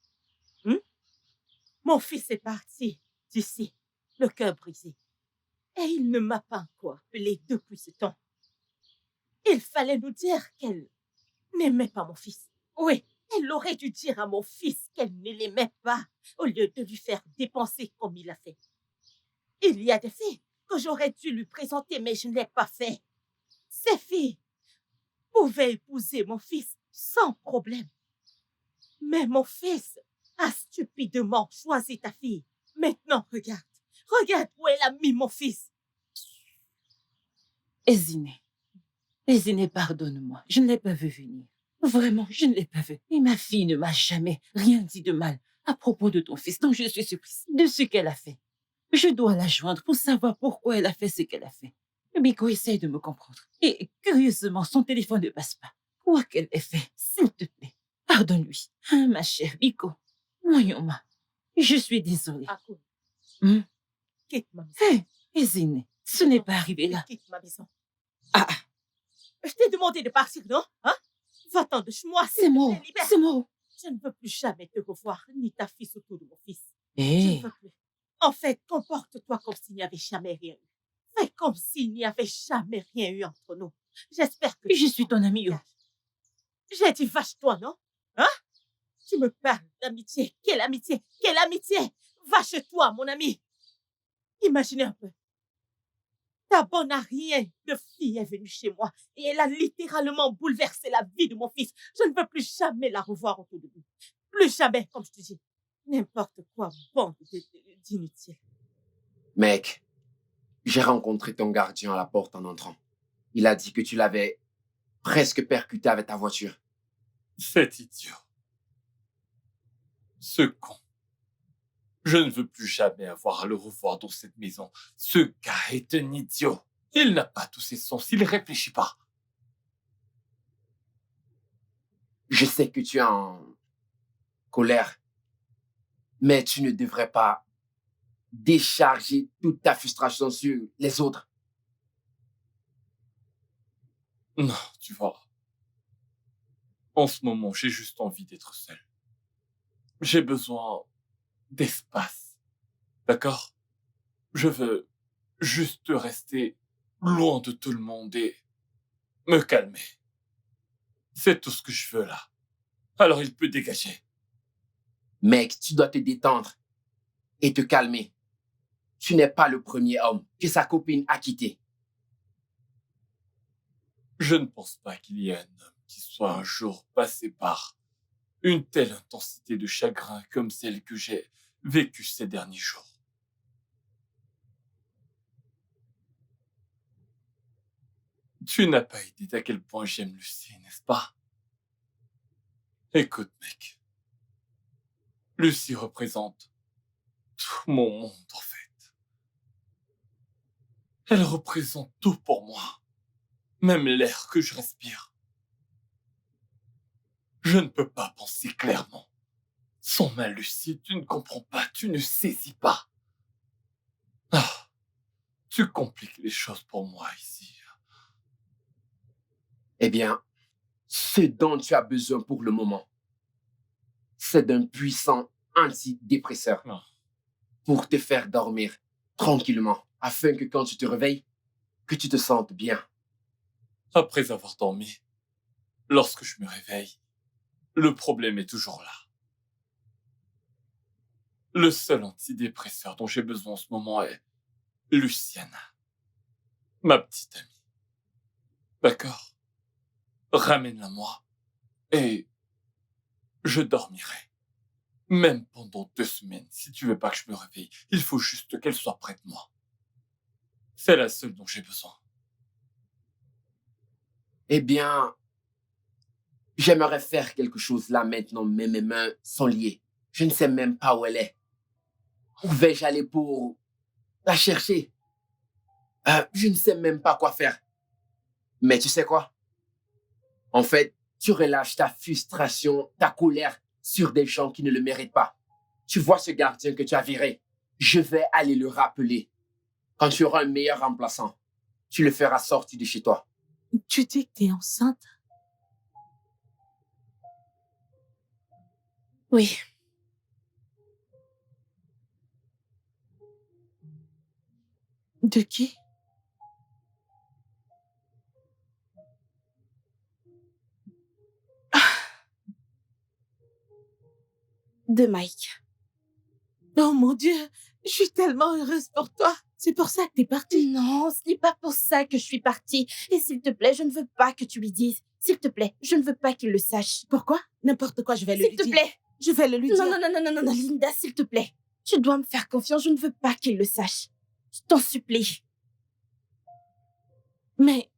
Mon fils est parti d'ici, le cœur brisé. Et il ne m'a pas encore appelé depuis ce temps. Il fallait nous dire qu'elle n'aimait pas mon fils. Oui, elle aurait dû dire à mon fils qu'elle ne l'aimait pas au lieu de lui faire dépenser comme il a fait. Il y a des filles que j'aurais dû lui présenter, mais je ne l'ai pas fait. Ces filles pouvaient épouser mon fils sans problème. Mais mon fils a stupidement choisi ta fille. Maintenant, regarde. Regarde où elle a mis mon fils. Zine, pardonne-moi. Je ne l'ai pas vu venir. Vraiment, je ne l'ai pas vu. Et ma fille ne m'a jamais rien dit de mal à propos de ton fils. Donc je suis surprise de ce qu'elle a fait. Je dois la joindre pour savoir pourquoi elle a fait ce qu'elle a fait. Biko essaye de me comprendre. Et curieusement, son téléphone ne passe pas. Quoi qu'elle ait fait, s'il te plaît, pardonne-lui. Ah, ma chère Biko. Moyoma, je suis désolée. Akuna, Hum? quitte ma maison. Zine, ce n'est pas arrivé là. Quitte ma maison. Ah, Je t'ai demandé de partir, non? Hein? Va-t'en de chez moi. c'est moi. libère. C'est moi. Je ne veux plus jamais te revoir, ni ta fille autour de mon fils. Je Eh, ne veux plus. En fait, comporte-toi comme s'il n'y avait jamais rien eu. Fais comme s'il n'y avait jamais rien eu entre nous. J'espère que... je suis ton amie. Oh. J'ai dit vache-toi, non? Hein? Tu me parles d'amitié. Quelle amitié? Quelle amitié? Vache-toi, mon ami. Imaginez un peu. Ta bonne arrière de fille est venue chez moi et elle a littéralement bouleversé la vie de mon fils. Je ne veux plus jamais la revoir autour de lui. Plus jamais, comme je te dis. N'importe quoi, bande d'inutiles. Mec, j'ai rencontré ton gardien à la porte en entrant. Il a dit que tu l'avais presque percuté avec ta voiture. Cet idiot. Ce con. Je ne veux plus jamais avoir à le revoir dans cette maison. Ce gars est un idiot. Il n'a pas tous ses sens, il ne réfléchit pas. Je sais que tu es en colère, mais tu ne devrais pas décharger toute ta frustration sur les autres. Non, tu vois. En ce moment, j'ai juste envie d'être seul. J'ai besoin d'espace. D'accord? Je veux juste rester loin de tout le monde et me calmer. C'est tout ce que je veux là. Alors il peut dégager. Mec, tu dois te détendre et te calmer. Tu n'es pas le premier homme que sa copine a quitté. Je ne pense pas qu'il y ait un homme qui soit un jour passé par une telle intensité de chagrin comme celle que j'ai vécue ces derniers jours. Tu n'as pas idée à quel point j'aime Lucie, n'est-ce pas? Écoute, mec. Lucie représente tout mon monde, en fait. Elle représente tout pour moi. Même l'air que je respire. Je ne peux pas penser clairement. Sans ma Lucie, tu ne comprends pas, tu ne saisis pas. Ah, tu compliques les choses pour moi ici. Eh bien, ce dont tu as besoin pour le moment, c'est d'un puissant antidépresseur Non. pour te faire dormir tranquillement, afin que quand tu te réveilles, que tu te sentes bien. Après avoir dormi, lorsque je me réveille, le problème est toujours là. Le seul antidépresseur dont j'ai besoin en ce moment est Luciana, ma petite amie. D'accord? Ramène-la moi et je dormirai. Même pendant 2 semaines, si tu veux pas que je me réveille, il faut juste qu'elle soit près de moi. C'est la seule dont j'ai besoin. Eh bien, j'aimerais faire quelque chose là maintenant, mais mes mains sont liées. Je ne sais même pas où elle est. Où vais-je aller pour la chercher? Je ne sais même pas quoi faire. Mais tu sais quoi? En fait, tu relâches ta frustration, ta colère sur des gens qui ne le méritent pas. Tu vois ce gardien que tu as viré? Je vais aller le rappeler. Quand tu auras un meilleur remplaçant, tu le feras sortir de chez toi. Tu dis que t'es enceinte? Oui. De qui? De Mike. Oh mon Dieu, je suis tellement heureuse pour toi. C'est pour ça que t'es partie. Non, ce n'est pas pour ça que je suis partie. Et s'il te plaît, je ne veux pas que tu lui dises. S'il te plaît, je ne veux pas qu'il le sache. Pourquoi? N'importe quoi, je vais le S'il lui te dire. plaît. Je vais le lui Non, dire. non, non, non, non, non, non, Linda, s'il te plaît. Tu dois me faire confiance, je ne veux pas qu'il le sache. Je t'en supplie. Mais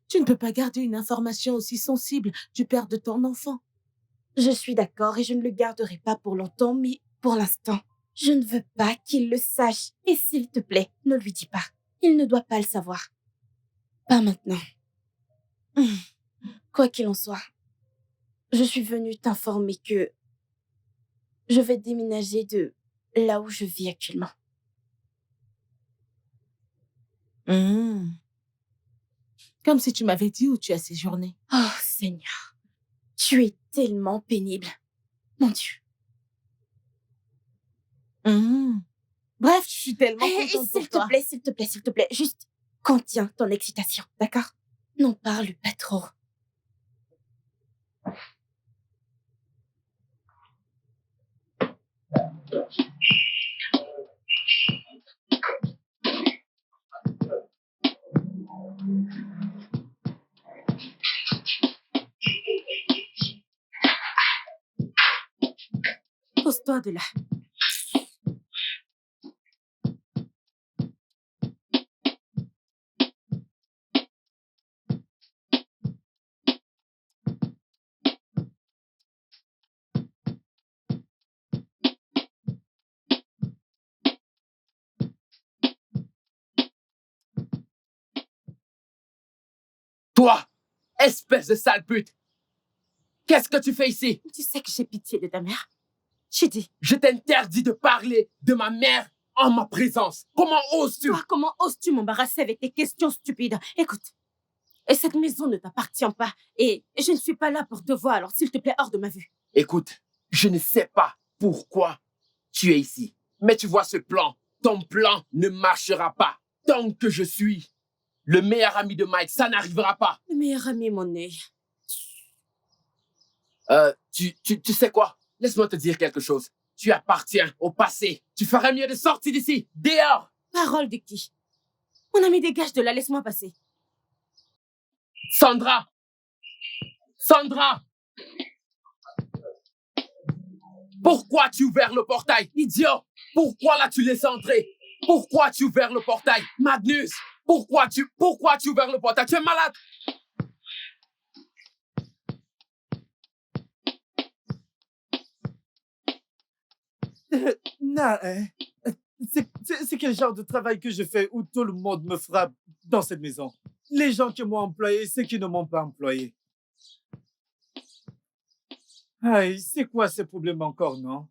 tu ne peux pas garder une information aussi sensible du père de ton enfant. Je suis d'accord et je ne le garderai pas pour longtemps, mais pour l'instant, je ne veux pas qu'il le sache. Et s'il te plaît, ne lui dis pas. Il ne doit pas le savoir. Pas maintenant. Quoi qu'il en soit, je suis venue t'informer que je vais déménager de là où je vis actuellement. Comme si tu m'avais dit où tu as séjourné. Oh Seigneur, tu es tellement pénible. Mon Dieu. Bref, je suis tellement Et contente pour s'il toi. te plaît, s'il te plaît, s'il te plaît, juste contiens ton excitation, d'accord? N'en parle pas trop. Pose-toi de là. Toi, espèce de sale pute! Qu'est-ce que tu fais ici? Tu sais que j'ai pitié de ta mère. J'ai dit. Je t'interdis de parler de ma mère en ma présence. Comment oses-tu? Toi, comment oses-tu m'embarrasser avec tes questions stupides? Écoute, et cette maison ne t'appartient pas. Et je ne suis pas là pour te voir, alors s'il te plaît, hors de ma vue. Écoute, je ne sais pas pourquoi tu es ici. Mais tu vois ce plan. Ton plan ne marchera pas. Tant que je suis le meilleur ami de Mike, ça n'arrivera pas. Le meilleur ami, mon œil. Tu sais quoi? Laisse-moi te dire quelque chose. Tu appartiens au passé. Tu ferais mieux de sortir d'ici. Dehors! Parole de qui? Mon ami, dégage de là, laisse-moi passer. Sandra! Sandra! Pourquoi tu ouvert le portail? Idiot! Pourquoi l'as-tu laissé entrer? Pourquoi tu ouvert le portail? Magnus! Pourquoi tu ouvert le portail? Tu es malade! Non, hein. C'est quel genre de travail que je fais où tout le monde me frappe dans cette maison? Les gens qui m'ont employé, ceux qui ne m'ont pas employé. Aïe, c'est quoi ces problèmes encore, non?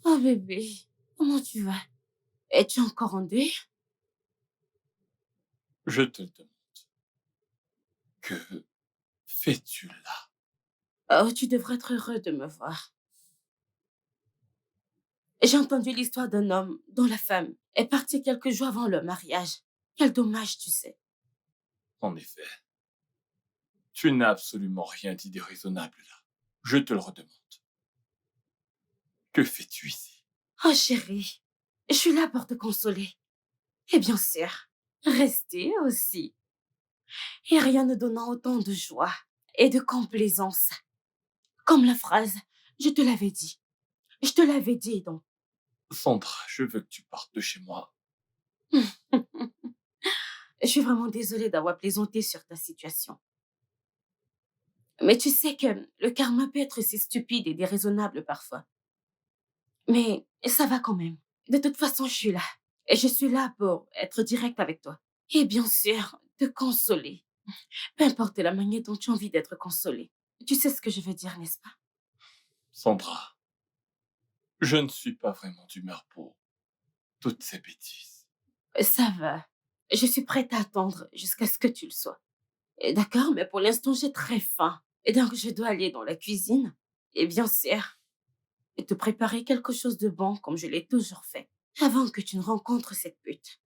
Oh bébé, comment tu vas? Es-tu encore en deuil? Je te demande, que fais-tu là? Oh, tu devrais être heureux de me voir. J'ai entendu l'histoire d'un homme dont la femme est partie quelques jours avant le mariage. Quel dommage, tu sais. En effet, tu n'as absolument rien dit d'irraisonnable là. Je te le redemande. Que fais-tu ici? Oh chérie, je suis là pour te consoler. Et bien sûr, rester aussi. Et rien ne donnant autant de joie et de complaisance. Comme la phrase, je te l'avais dit. Je te l'avais dit donc. Sandra, je veux que tu partes de chez moi. Je suis vraiment désolée d'avoir plaisanté sur ta situation. Mais tu sais que le karma peut être si stupide et déraisonnable parfois. Mais ça va quand même. De toute façon, je suis là. Et je suis là pour être directe avec toi. Et bien sûr, te consoler. Peu importe la manière dont tu as envie d'être consolée. Tu sais ce que je veux dire, n'est-ce pas? Sandra, je ne suis pas vraiment d'humeur pour toutes ces bêtises. Ça va. Je suis prête à attendre jusqu'à ce que tu le sois. D'accord, mais pour l'instant, j'ai très faim. Et donc, je dois aller dans la cuisine. Et bien sûr, et te préparer quelque chose de bon comme je l'ai toujours fait. Avant que tu ne rencontres cette pute.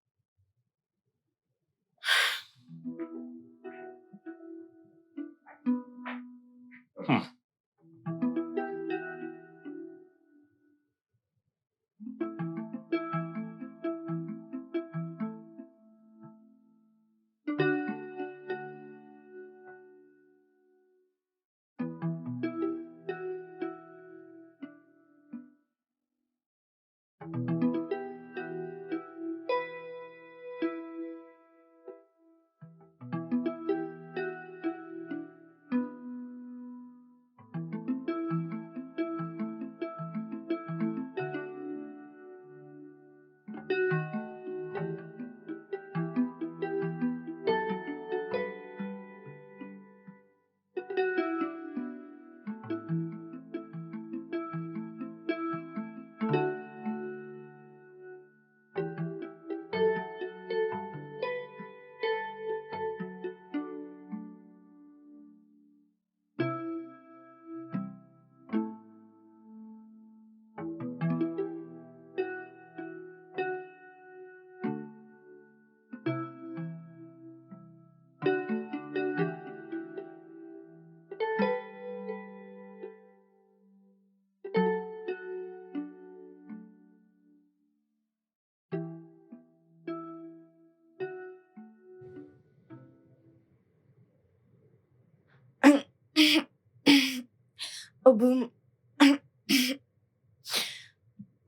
Oh boum.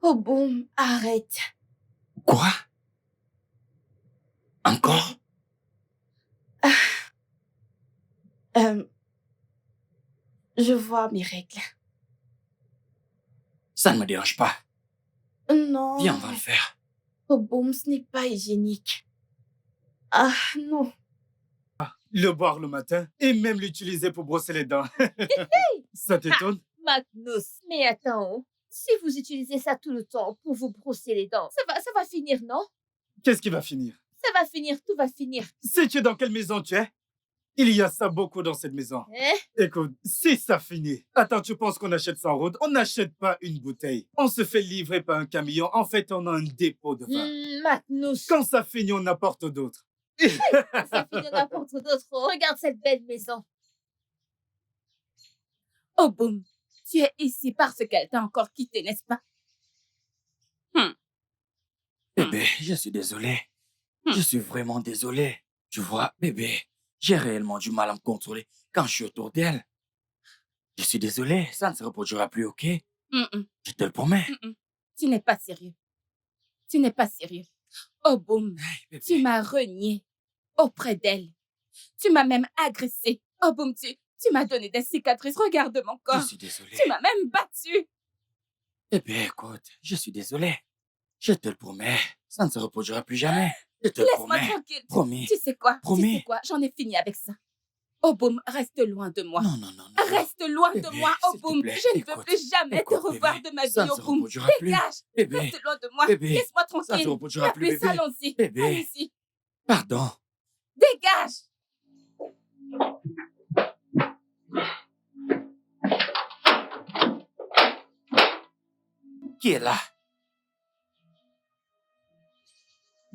Oh boum, arrête. Quoi? Encore? Je vois mes règles. Ça ne me dérange pas. Non. Viens, on va le faire. Oh boum, ce n'est pas hygiénique. Ah non. Le boire le matin et même l'utiliser pour brosser les dents. Ça t'étonne? Magnus, mais attends, si vous utilisez ça tout le temps pour vous brosser les dents, ça va finir, non? Qu'est-ce qui va finir? Ça va finir, tout va finir. Sais-tu dans quelle maison tu es? Il y a ça beaucoup dans cette maison. Écoute, si ça finit. Attends, tu penses qu'on achète ça en route? On n'achète pas une bouteille. On se fait livrer par un camion. En fait, on a un dépôt de vin. Magnus, Quand ça finit, on apporte d'autres. ça finit n'importe d'autre. Regarde cette belle maison. Oh boum, tu es ici parce qu'elle t'a encore quitté, n'est-ce pas? Bébé, je suis désolé. Je suis vraiment désolé. Tu vois, bébé, j'ai réellement du mal à me contrôler quand je suis autour d'elle. Je suis désolé, ça ne se reproduira plus, ok? Je te le promets. Tu n'es pas sérieux. Tu n'es pas sérieux. Oh boum, Hey, bébé. tu m'as renié auprès d'elle. Tu m'as même agressé. Oh boum, tu m'as donné des cicatrices. Regarde mon Je corps. suis désolé. Tu m'as même battu. Bébé, écoute, je suis désolé. Je te le promets, ça ne se reproduira plus jamais. Je te le Laisse-moi promets. tranquille. Promis. Tu sais quoi? Promis. Tu sais quoi? J'en ai fini avec ça. Oh boum, reste loin de moi. Non, non, non, non. Reste loin de Bébé, moi, oh s'il te boum. plaît, Je ne veux écoute, plus jamais te écoute, revoir bébé, de ma vie, ça ne oh se boum. reproduira plus. Dégage. Bébé, Reste loin de moi. bébé, Laisse-moi ça ne se tranquille. reproduira plus, Plus bébé. allons-y. Bébé. Allez-y. Pardon. Dégage. Qui est là?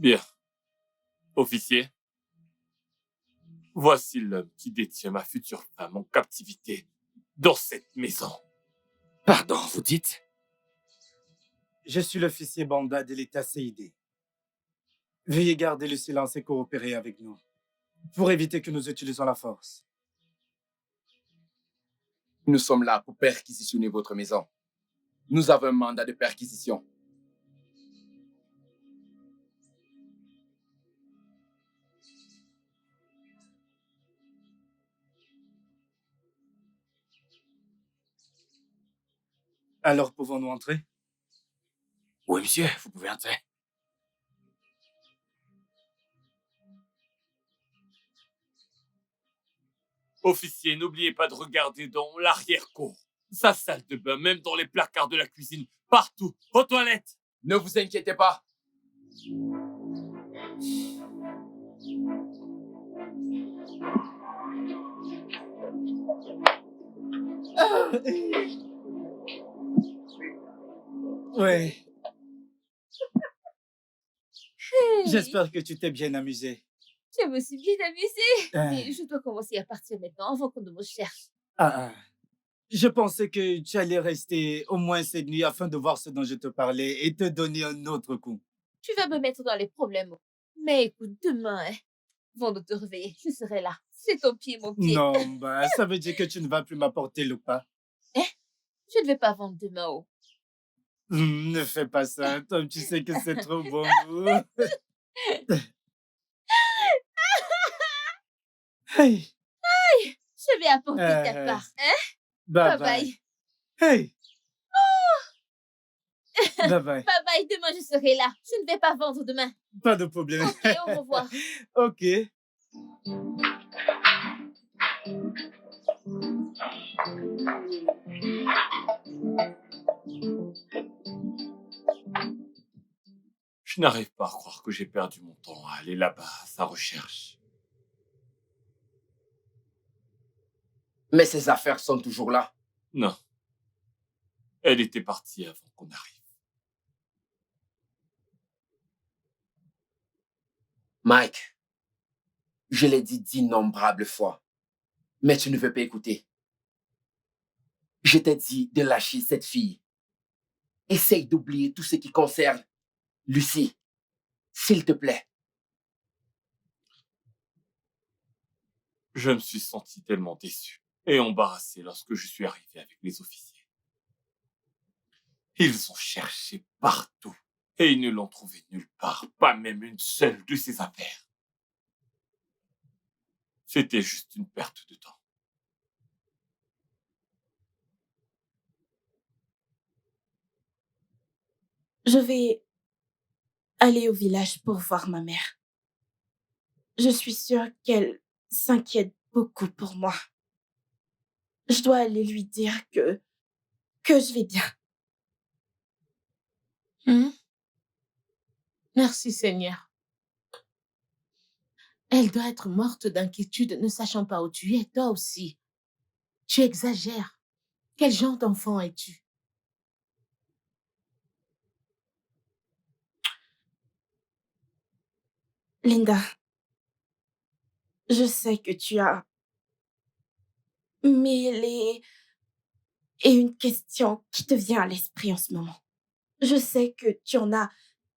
Bien. Officier, voici l'homme qui détient ma future femme en captivité dans cette maison. Pardon, vous dites? Je suis l'officier Banda de l'État CID. Veuillez garder le silence et coopérer avec nous, pour éviter que nous utilisions la force. Nous sommes là pour perquisitionner votre maison. Nous avons un mandat de perquisition. Alors pouvons-nous entrer? Oui, monsieur, vous pouvez entrer. Officier, n'oubliez pas de regarder dans l'arrière-cour, sa salle de bain, même dans les placards de la cuisine, partout, aux toilettes. Ne vous inquiétez pas. Ouais. Hey, J'espère que tu t'es bien amusé. je me suis bien amusée. Ah, Mais je dois commencer à partir maintenant avant qu'on ne me cherche. ah. Je pensais que tu allais rester au moins cette nuit afin de voir ce dont je te parlais et te donner un autre coup. Tu vas me mettre dans les problèmes. Mais écoute, demain, avant de te réveiller, je serai là. C'est ton pied, mon pied. Non, bah, ça veut dire que tu ne vas plus m'apporter le pas. Je ne vais pas vendre demain. Oh. Ne fais pas ça, Tom, tu sais que c'est trop bon. Hey, Je vais apporter ta Euh, part. bye Bye bye. bye. Hey. Bye bye. Bye bye, demain je serai là. Je ne vais pas vendre demain. Pas de problème. Ok, au revoir. Ok. Je n'arrive pas à croire que j'ai perdu mon temps à aller là-bas à sa recherche. Mais ces affaires sont toujours là. Non. Elle était partie avant qu'on arrive. Mike, je l'ai dit d'innombrables fois, mais tu ne veux pas écouter. Je t'ai dit de lâcher cette fille. Essaye d'oublier tout ce qui concerne Lucie, s'il te plaît. Je me suis senti tellement déçu et embarrassé lorsque je suis arrivé avec les officiers. Ils ont cherché partout et ils ne l'ont trouvé nulle part, pas même une seule de ses affaires. C'était juste une perte de temps. Je vais aller au village pour voir ma mère. Je suis sûre qu'elle s'inquiète beaucoup pour moi. Je dois aller lui dire que je vais bien. Merci Seigneur. Elle doit être morte d'inquiétude, ne sachant pas où tu es, toi aussi. Tu exagères. Quel genre d'enfant es-tu? Linda, je sais que tu as mille et une question qui te vient à l'esprit en ce moment. Je sais que tu en as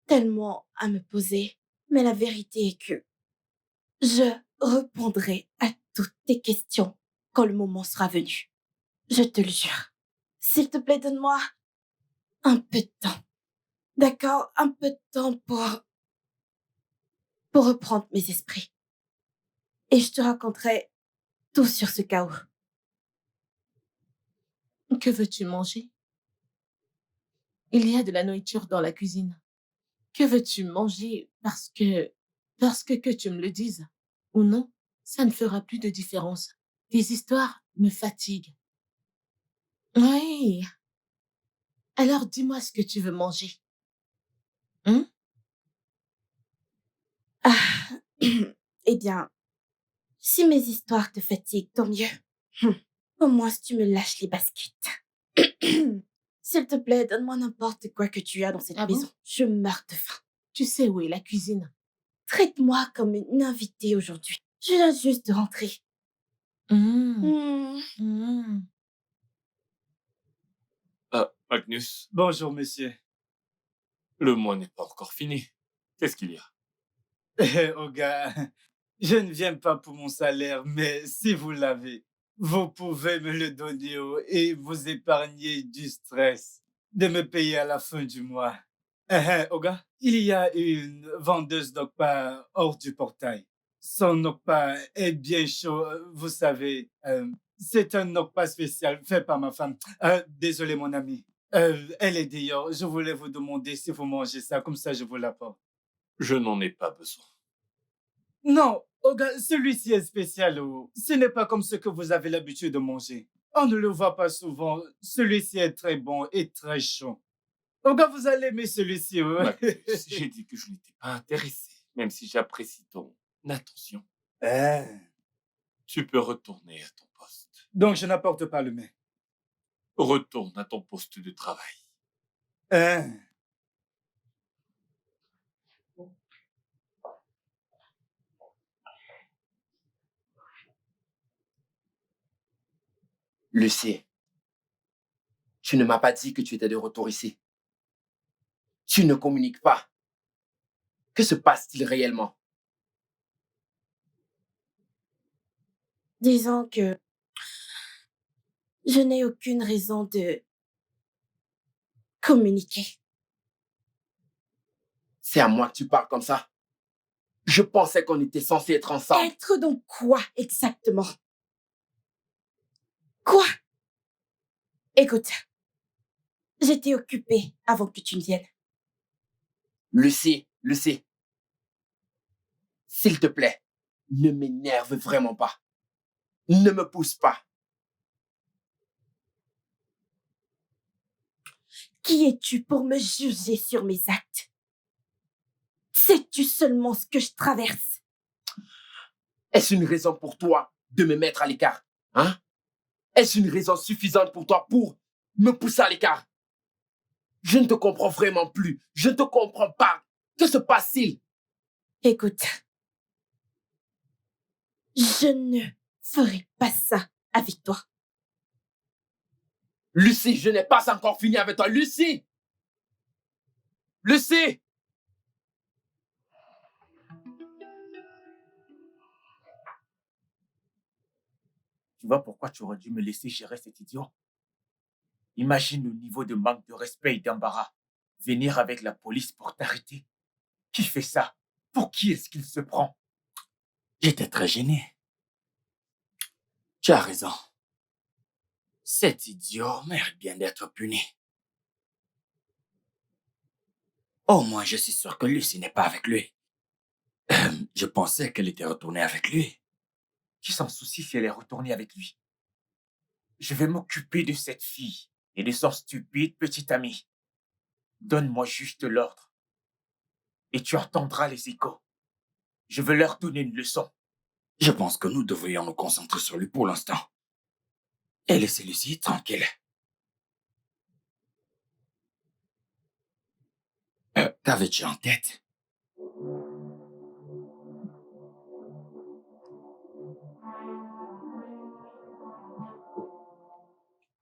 tellement à me poser, mais la vérité est que je répondrai à toutes tes questions quand le moment sera venu. Je te le jure. S'il te plaît, donne-moi un peu de temps. D'accord? Un peu de temps pour reprendre mes esprits. Et je te raconterai tout sur ce chaos. Que veux-tu manger? Il y a de la nourriture dans la cuisine. Que veux-tu manger parce que que tu me le dises ou non, ça ne fera plus de différence. Tes histoires me fatiguent. Oui. Alors dis-moi ce que tu veux manger. Eh bien, si mes histoires te fatiguent, tant mieux. Au moins, si tu me lâches les baskets. S'il te plaît, donne-moi n'importe quoi que tu as dans cette Ah bon? maison. Je meurs de faim. Tu sais où est la cuisine? Traite-moi comme une invitée aujourd'hui. Je viens juste de rentrer. Mmh. Mmh. Magnus, Bonjour, monsieur. le mois n'est pas encore fini. Qu'est-ce qu'il y a? Oga, je ne viens pas pour mon salaire, mais si vous l'avez, vous pouvez me le donner et vous épargner du stress de me payer à la fin du mois. Oga, il y a une vendeuse d'Okpa hors du portail. Son Okpa est bien chaud, vous savez. C'est un Okpa spécial fait par ma femme. Désolé, mon ami. Elle est dehors. Je voulais vous demander si vous mangez ça, comme ça je vous l'apporte. Je n'en ai pas besoin. Non, Oga, celui-ci est spécial. Ce n'est pas comme ce que vous avez l'habitude de manger. On ne le voit pas souvent. Celui-ci est très bon et très chaud. Oga, vous allez aimer celui-ci. Magnus, j'ai dit que je n'étais pas intéressé, même si j'apprécie ton attention. Tu peux retourner à ton poste. Donc, je n'apporte pas le mets. Retourne à ton poste de travail. Lucie, tu ne m'as pas dit que tu étais de retour ici. Tu ne communiques pas. Que se passe-t-il réellement? Disons que je n'ai aucune raison de communiquer. C'est à moi que tu parles comme ça. Je pensais qu'on était censés être ensemble. Être donc quoi exactement? Quoi? Écoute, j'étais occupée avant que tu ne viennes. Lucie, s'il te plaît, ne m'énerve vraiment pas. Ne me pousse pas. Qui es-tu pour me juger sur mes actes? Sais-tu seulement ce que je traverse? Est-ce une raison pour toi de me mettre à l'écart? Hein? Est-ce une raison suffisante pour toi pour me pousser à l'écart? Je ne te comprends vraiment plus. Je ne te comprends pas. Que se passe-t-il? Écoute, je ne ferai pas ça avec toi. Lucie, je n'ai pas encore fini avec toi. Lucie! Lucie! Tu vois pourquoi tu aurais dû me laisser gérer cet idiot? Imagine le niveau de manque de respect et d'embarras. Venir avec la police pour t'arrêter. Qui fait ça? Pour qui est-ce qu'il se prend? J'étais très gêné. Tu as raison. Cet idiot mérite bien d'être puni. Au moins, je suis sûr que Lucie n'est pas avec lui. Je pensais qu'elle était retournée avec lui. Qui s'en soucie si elle est retournée avec lui? Je vais m'occuper de cette fille et de son stupide petit ami. Donne-moi juste l'ordre. Et tu entendras les échos. Je veux leur donner une leçon. Je pense que nous devrions nous concentrer sur lui pour l'instant. Et laisser Lucie tranquille. Qu'avais-tu en tête?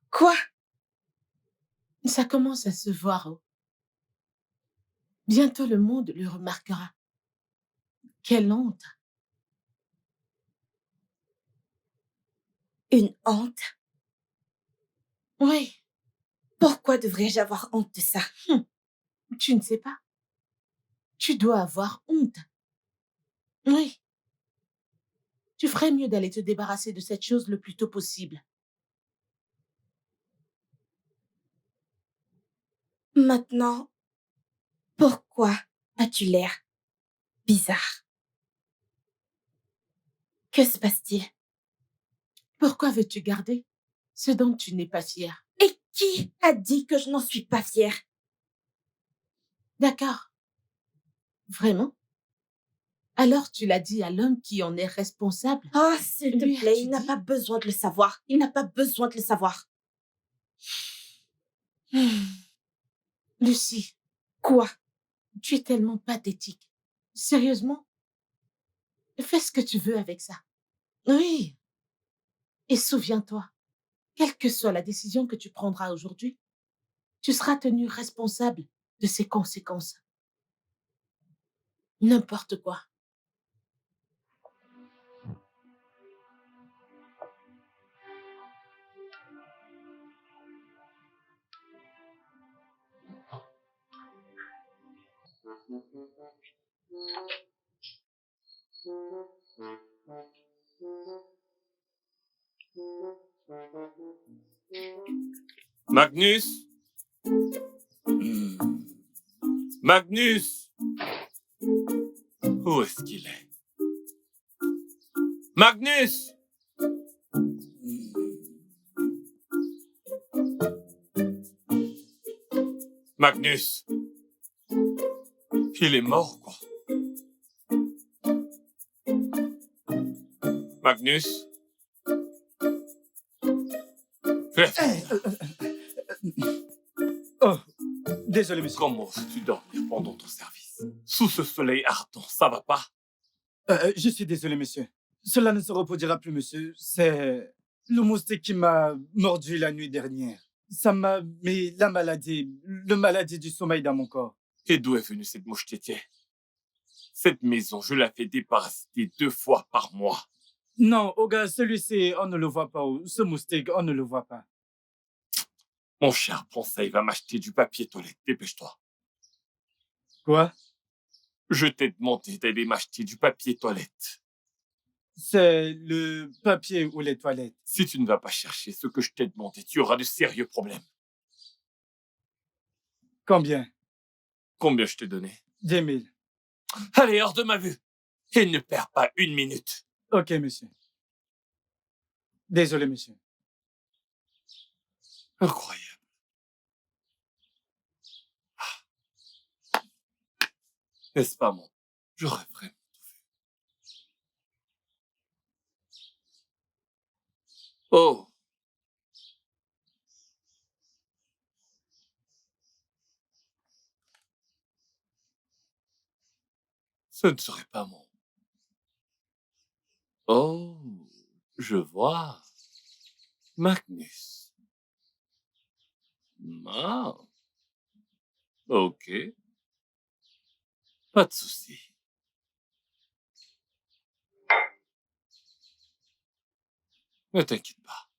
Quoi? Ça commence à se voir. Oh. Bientôt le monde le remarquera. Quelle honte. Une honte? Oui, Pourquoi devrais-je avoir honte de ça? tu ne sais pas. Tu dois avoir honte. Oui. Tu ferais mieux d'aller te débarrasser de cette chose le plus tôt possible. Maintenant, pourquoi as-tu l'air bizarre? Que se passe-t-il? Pourquoi veux-tu garder ce dont tu n'es pas fière? Et qui a dit que je n'en suis pas fière? D'accord. Vraiment? Alors tu l'as dit à l'homme qui en est responsable? Oh, s'il te Lui plaît, as-tu il n'a dit? pas besoin de le savoir. Il n'a pas besoin de le savoir. Lucie, Quoi? Tu es tellement pathétique. Sérieusement, fais ce que tu veux avec ça. Oui. Et souviens-toi, quelle que soit la décision que tu prendras aujourd'hui, tu seras tenu responsable de ses conséquences. N'importe quoi. Magnus? Magnus? Où est-ce qu'il est? Magnus? Magnus? Il est mort, quoi. Magnus? Oh, désolé, monsieur. Comment oses-tu dormir pendant ton service? Sous ce soleil ardent, ça va pas? Je suis désolé, monsieur. Cela ne se reproduira plus, monsieur. C'est le moustique qui m'a mordu la nuit dernière. Ça m'a mis la maladie du sommeil dans mon corps. Et d'où est venue cette mouche tétier? Cette maison, je la fais déparasiter 2 fois par mois. Non, Oga, celui-ci, on ne le voit pas. Ce moustique, on ne le voit pas. Mon cher, prends ça, il va m'acheter du papier toilette. Dépêche-toi. Quoi? Je t'ai demandé d'aller m'acheter du papier toilette. C'est le papier ou les toilettes. Si tu ne vas pas chercher ce que je t'ai demandé, tu auras de sérieux problèmes. Combien? Combien je t'ai donné? 10 000. Allez, hors de ma vue. Et ne perds pas 1 minute. Ok, monsieur. Désolé, monsieur. Incroyable. N'est-ce pas, mon? J'aurais vraiment tout fait. Oh. Ce ne serait pas mon. Oh, je vois. Magnus. Ah. Ok. Pas de souci. Ne t'inquiète pas.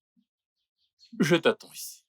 Je t'attends ici.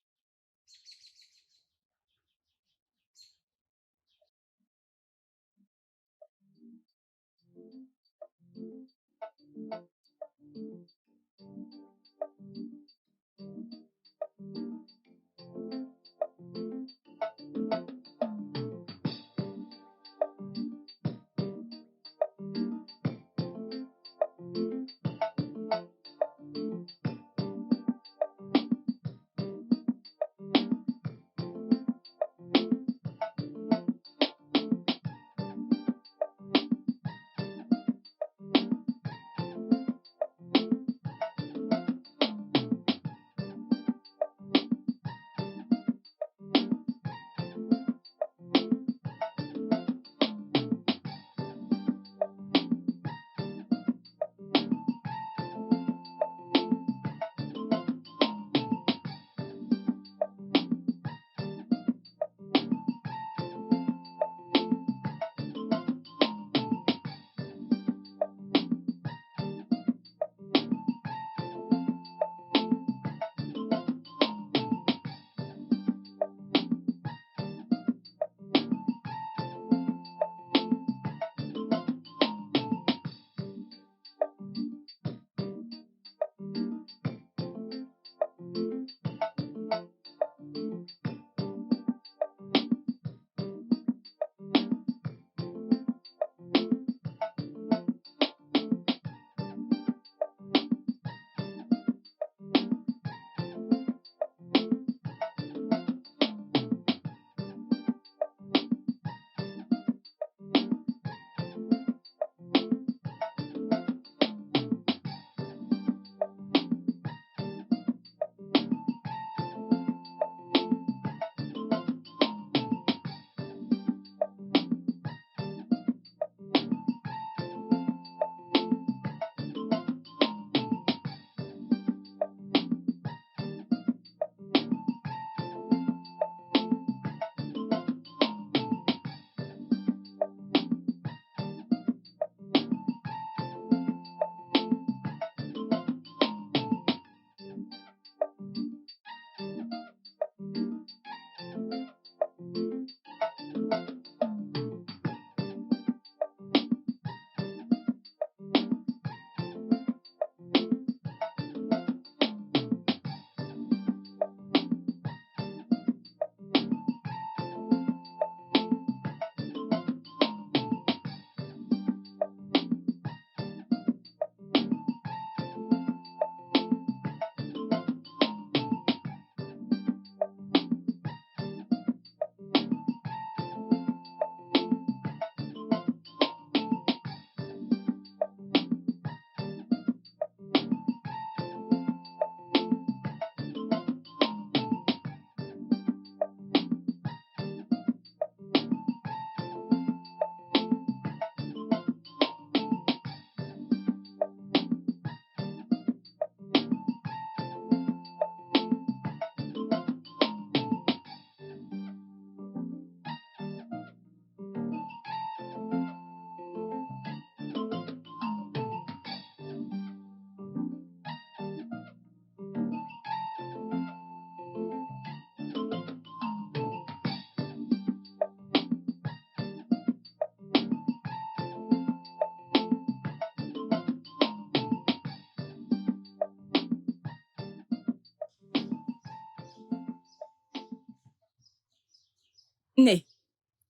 Né,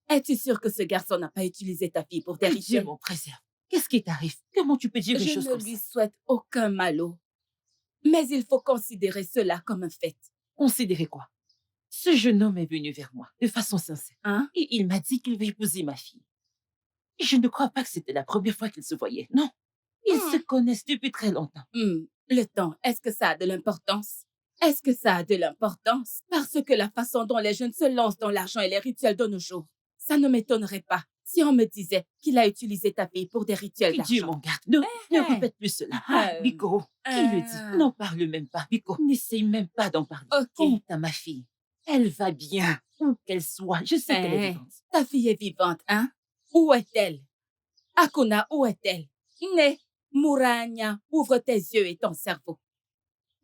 es-tu sûr que ce garçon n'a pas utilisé ta fille pour des Que Dieu rituels? m'en préserve. Qu'est-ce qui t'arrive? Comment tu peux dire une Je chose ne comme lui ça? souhaite aucun malheur. Mais il faut considérer cela comme un fait. Considérez quoi? Ce jeune homme est venu vers moi de façon sincère. Hein? Et il m'a dit qu'il veut épouser ma fille. Et je ne crois pas que c'était la première fois qu'ils se voyaient. Non. Ils se connaissent depuis très longtemps. Le temps, est-ce que ça a de l'importance? Est-ce que ça a de l'importance? Parce que la façon dont les jeunes se lancent dans l'argent et les rituels de nos jours, ça ne m'étonnerait pas si on me disait qu'il a utilisé ta fille pour des rituels Que Dieu d'argent. m'en garde. Ne répète plus cela. Biko, qui le dit? N'en parle même pas. Biko, n'essaye même pas d'en parler. Ok. Quant à ma fille, elle va bien, où qu'elle soit. Je sais qu'elle est vivante. Ta fille est vivante, hein? Où est-elle? Akuna, où est-elle? Né, Mourania, ouvre tes yeux et ton cerveau.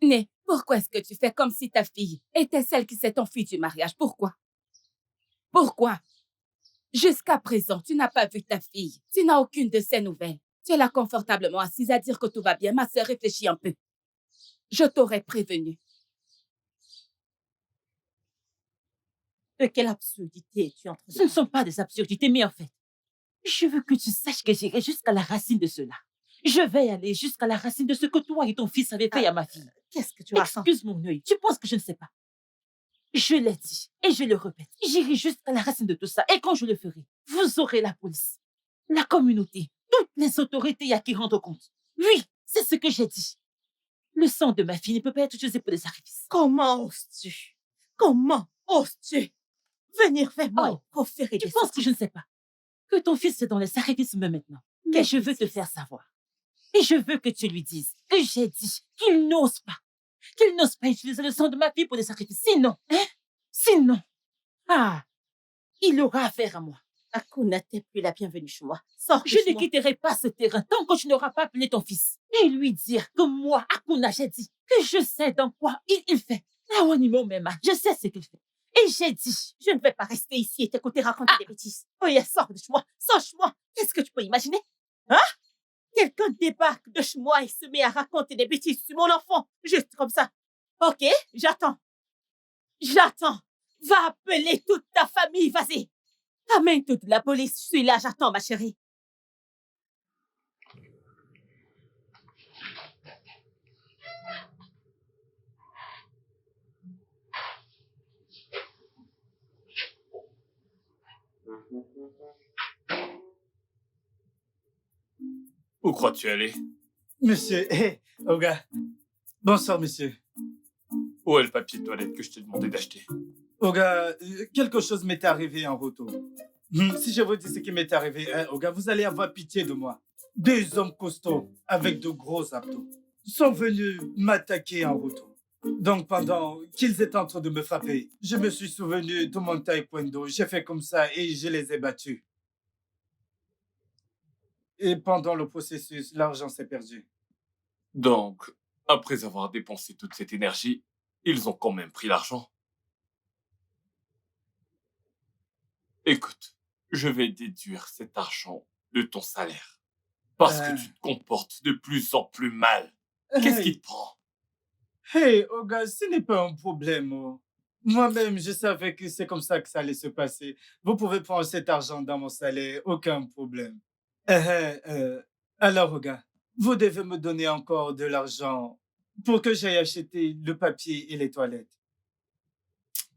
Né, pourquoi est-ce que tu fais comme si ta fille était celle qui s'est enfuie du mariage? Pourquoi? Pourquoi? Jusqu'à présent, tu n'as pas vu ta fille. Tu n'as aucune de ses nouvelles. Tu es là confortablement assise à dire que tout va bien. Ma sœur, réfléchis un peu. Je t'aurais prévenu. De quelle absurdité es-tu en train de... Ce ne sont pas des absurdités, mais en fait, je veux que tu saches que j'irai jusqu'à la racine de cela. Je vais aller jusqu'à la racine de ce que toi et ton fils avez fait à ma fille. Qu'est-ce que tu ressens? Excuse mon œil, tu penses que je ne sais pas? Je l'ai dit et je le répète. J'irai jusqu'à la racine de tout ça. Et quand je le ferai, vous aurez la police, la communauté, toutes les autorités y à qui rendre compte. Oui, c'est ce que j'ai dit. Le sang de ma fille ne peut pas être utilisé pour des sacrifices. Comment oses-tu? Comment oses-tu venir vers moi et proférer Tu des penses que je ne sais pas? Que ton fils est dans les sacrifices même maintenant. Et je veux te faire savoir. Et je veux que tu lui dises que j'ai dit qu'il n'ose pas utiliser le sang de ma fille pour des sacrifices. Sinon, il aura affaire à moi. Akuna, t'es plus la bienvenue chez moi. Sors de Je chez ne moi. quitterai pas ce terrain tant que tu n'auras pas appelé ton fils. Et lui dire que moi, Akuna, j'ai dit que je sais dans quoi il fait. Awanimo Mema, je sais ce qu'il fait. Et j'ai dit, Je ne vais pas rester ici et t'écouter raconter des bêtises. Oh, yeah, sors de chez moi. Sors de chez moi. Qu'est-ce que tu peux imaginer? Quelqu'un débarque de chez moi et se met à raconter des bêtises sur mon enfant. Juste comme ça. Ok, j'attends. Va appeler toute ta famille, vas-y. Amène toute la police. Je suis là, j'attends, ma chérie. Où crois-tu aller? Monsieur, Oga. Bonsoir, monsieur. Où est le papier de toilette que je t'ai demandé d'acheter? Oga, quelque chose m'est arrivé en retour. Si je vous dis ce qui m'est arrivé, Oga, vous allez avoir pitié de moi. 2 hommes costauds avec de gros abdos sont venus m'attaquer en retour. Donc, pendant qu'ils étaient en train de me frapper, je me suis souvenu de mon taekwondo. J'ai fait comme ça et je les ai battus. Et pendant le processus, l'argent s'est perdu. Donc, après avoir dépensé toute cette énergie, ils ont quand même pris l'argent. Écoute, je vais déduire cet argent de ton salaire. Parce que tu te comportes de plus en plus mal. Qu'est-ce qui te prend? Hey, Oga, ce n'est pas un problème. Oh. Moi-même, je savais que c'est comme ça que ça allait se passer. Vous pouvez prendre cet argent dans mon salaire, aucun problème. Alors, Oga, vous devez me donner encore de l'argent pour que j'aille acheter le papier et les toilettes.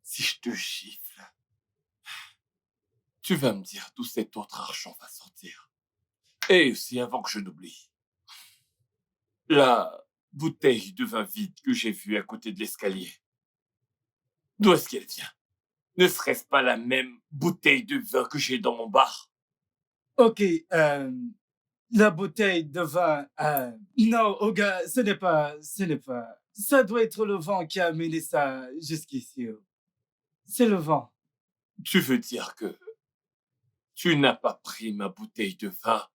Si je te gifle, tu vas me dire d'où cet autre argent va sortir. Et aussi, avant que je n'oublie, la bouteille de vin vide que j'ai vue à côté de l'escalier, d'où est-ce qu'elle vient? Ne serait-ce pas la même bouteille de vin que j'ai dans mon bar? Ok, la bouteille de vin... non, Oga, ce n'est pas... Ça doit être le vent qui a amené ça jusqu'ici. Oh. C'est le vent. Tu veux dire que tu n'as pas pris ma bouteille de vin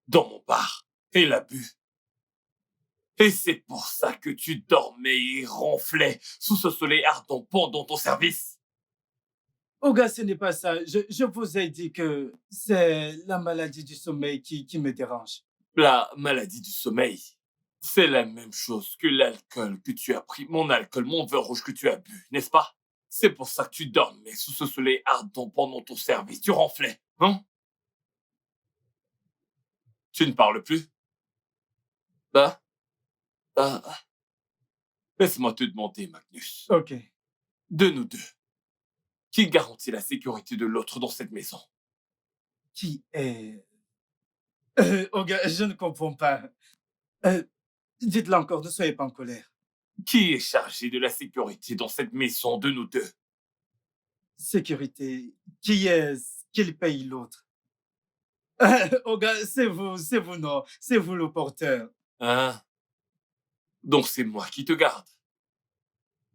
dans mon bar et l'as bu? Et c'est pour ça que tu dormais et ronflais sous ce soleil ardent pendant ton service? Oga, ce n'est pas ça. Je vous ai dit que c'est la maladie du sommeil qui me dérange. La maladie du sommeil, c'est la même chose que l'alcool que tu as pris, mon alcool, mon vin rouge que tu as bu, n'est-ce pas? C'est pour ça que tu dormais sous ce soleil ardent pendant ton service. Tu ronflais, hein? Tu ne parles plus? Ah, ah. Laisse-moi te demander, Magnus. Ok. De nous deux, qui garantit la sécurité de l'autre dans cette maison? Qui est... Olga, je ne comprends pas. Dites-le encore, ne soyez pas en colère. Qui est chargé de la sécurité dans cette maison de nous deux? Sécurité. Qui est-ce qui paye l'autre? Olga, c'est vous, non. C'est vous le porteur. Hein? Donc c'est moi qui te garde.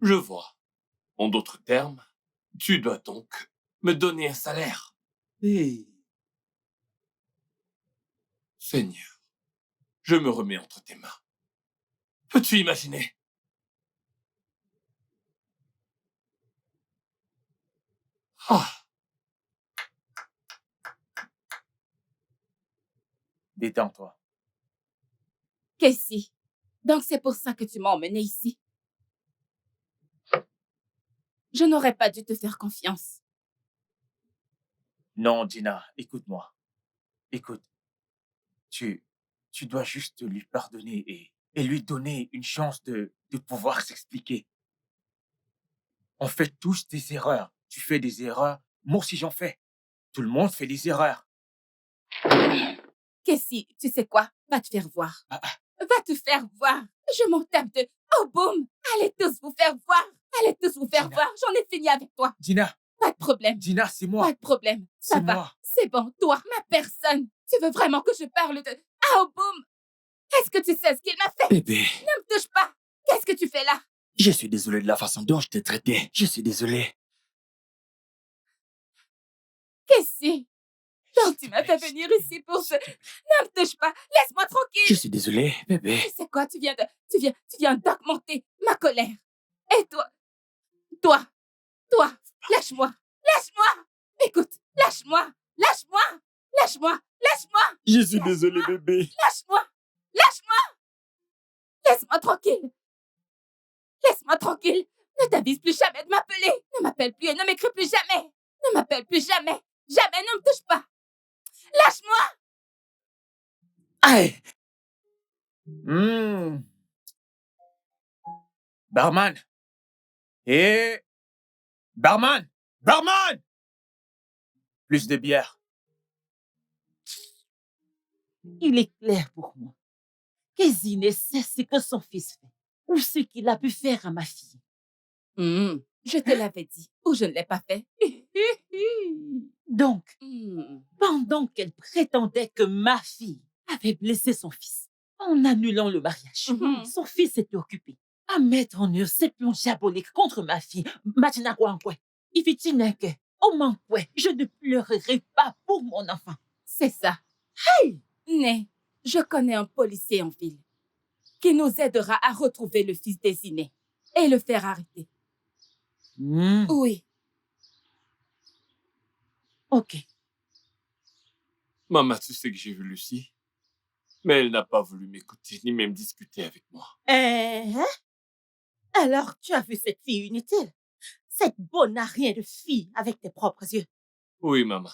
Je vois. En d'autres termes, tu dois donc me donner un salaire. Hey. Seigneur, je me remets entre tes mains. Peux-tu imaginer? Ah, Détends-toi. Casey, donc c'est pour ça que tu m'as emmené ici. Je n'aurais pas dû te faire confiance. Non, Gina, écoute-moi. Écoute, tu dois juste lui pardonner et lui donner une chance de pouvoir s'expliquer. On fait tous des erreurs. Tu fais des erreurs. Moi aussi, j'en fais. Tout le monde fait des erreurs. Casey, tu sais quoi? Va te faire voir. Va te faire voir. Je m'en tape de... Oh, boum! Allez tous vous faire voir. Allez tous vous faire Gina. voir. J'en ai fini avec toi. Gina, Pas de problème. Gina, c'est moi. Pas de problème. Ça C'est va. moi. C'est bon. Toi, ma personne. Tu veux vraiment que je parle de... Oh, boum! Est-ce que tu sais ce qu'il m'a fait? Bébé, Ne me touche pas. Qu'est-ce que tu fais là? je suis désolé de la façon dont je t'ai traité. Je suis désolé. Casey. Donc tu m'as fait venir ici pour ce... Ne me touche pas. Laisse-moi Je tranquille. suis désolé, bébé. Tu sais quoi? Tu viens d'augmenter ma colère. Et toi, lâche-moi. Lâche-moi. Écoute, lâche-moi. Je suis désolé, bébé. Lâche-moi. Laisse-moi tranquille. Ne t'avise plus jamais de m'appeler. Ne m'appelle plus et ne m'écris plus jamais. Ne m'appelle plus jamais. Jamais, ne me touche pas. Lâche-moi. Aïe. Barman. Barman. Plus de bière. Il est clair pour moi qu'Ezzy ne sait ce que son fils fait ou ce qu'il a pu faire à ma fille. Je te l'avais dit. Ou je ne l'ai pas fait. Donc, pendant qu'elle prétendait que ma fille avait blessé son fils en annulant le mariage, son fils s'était occupé à mettre en œuvre ses plans diaboliques contre ma fille, Matina Kwankwe. Ifitineke, Omankwe, je ne pleurerai pas pour mon enfant. C'est ça. Hey! Né, je connais un policier en ville qui nous aidera à retrouver le fils désigné et le faire arrêter. Oui. Ok. maman, tu sais que j'ai vu Lucie, mais elle n'a pas voulu m'écouter ni même discuter avec moi. Alors, tu as vu cette fille inutile? Cette bonne à rien de fille avec tes propres yeux. Oui, maman.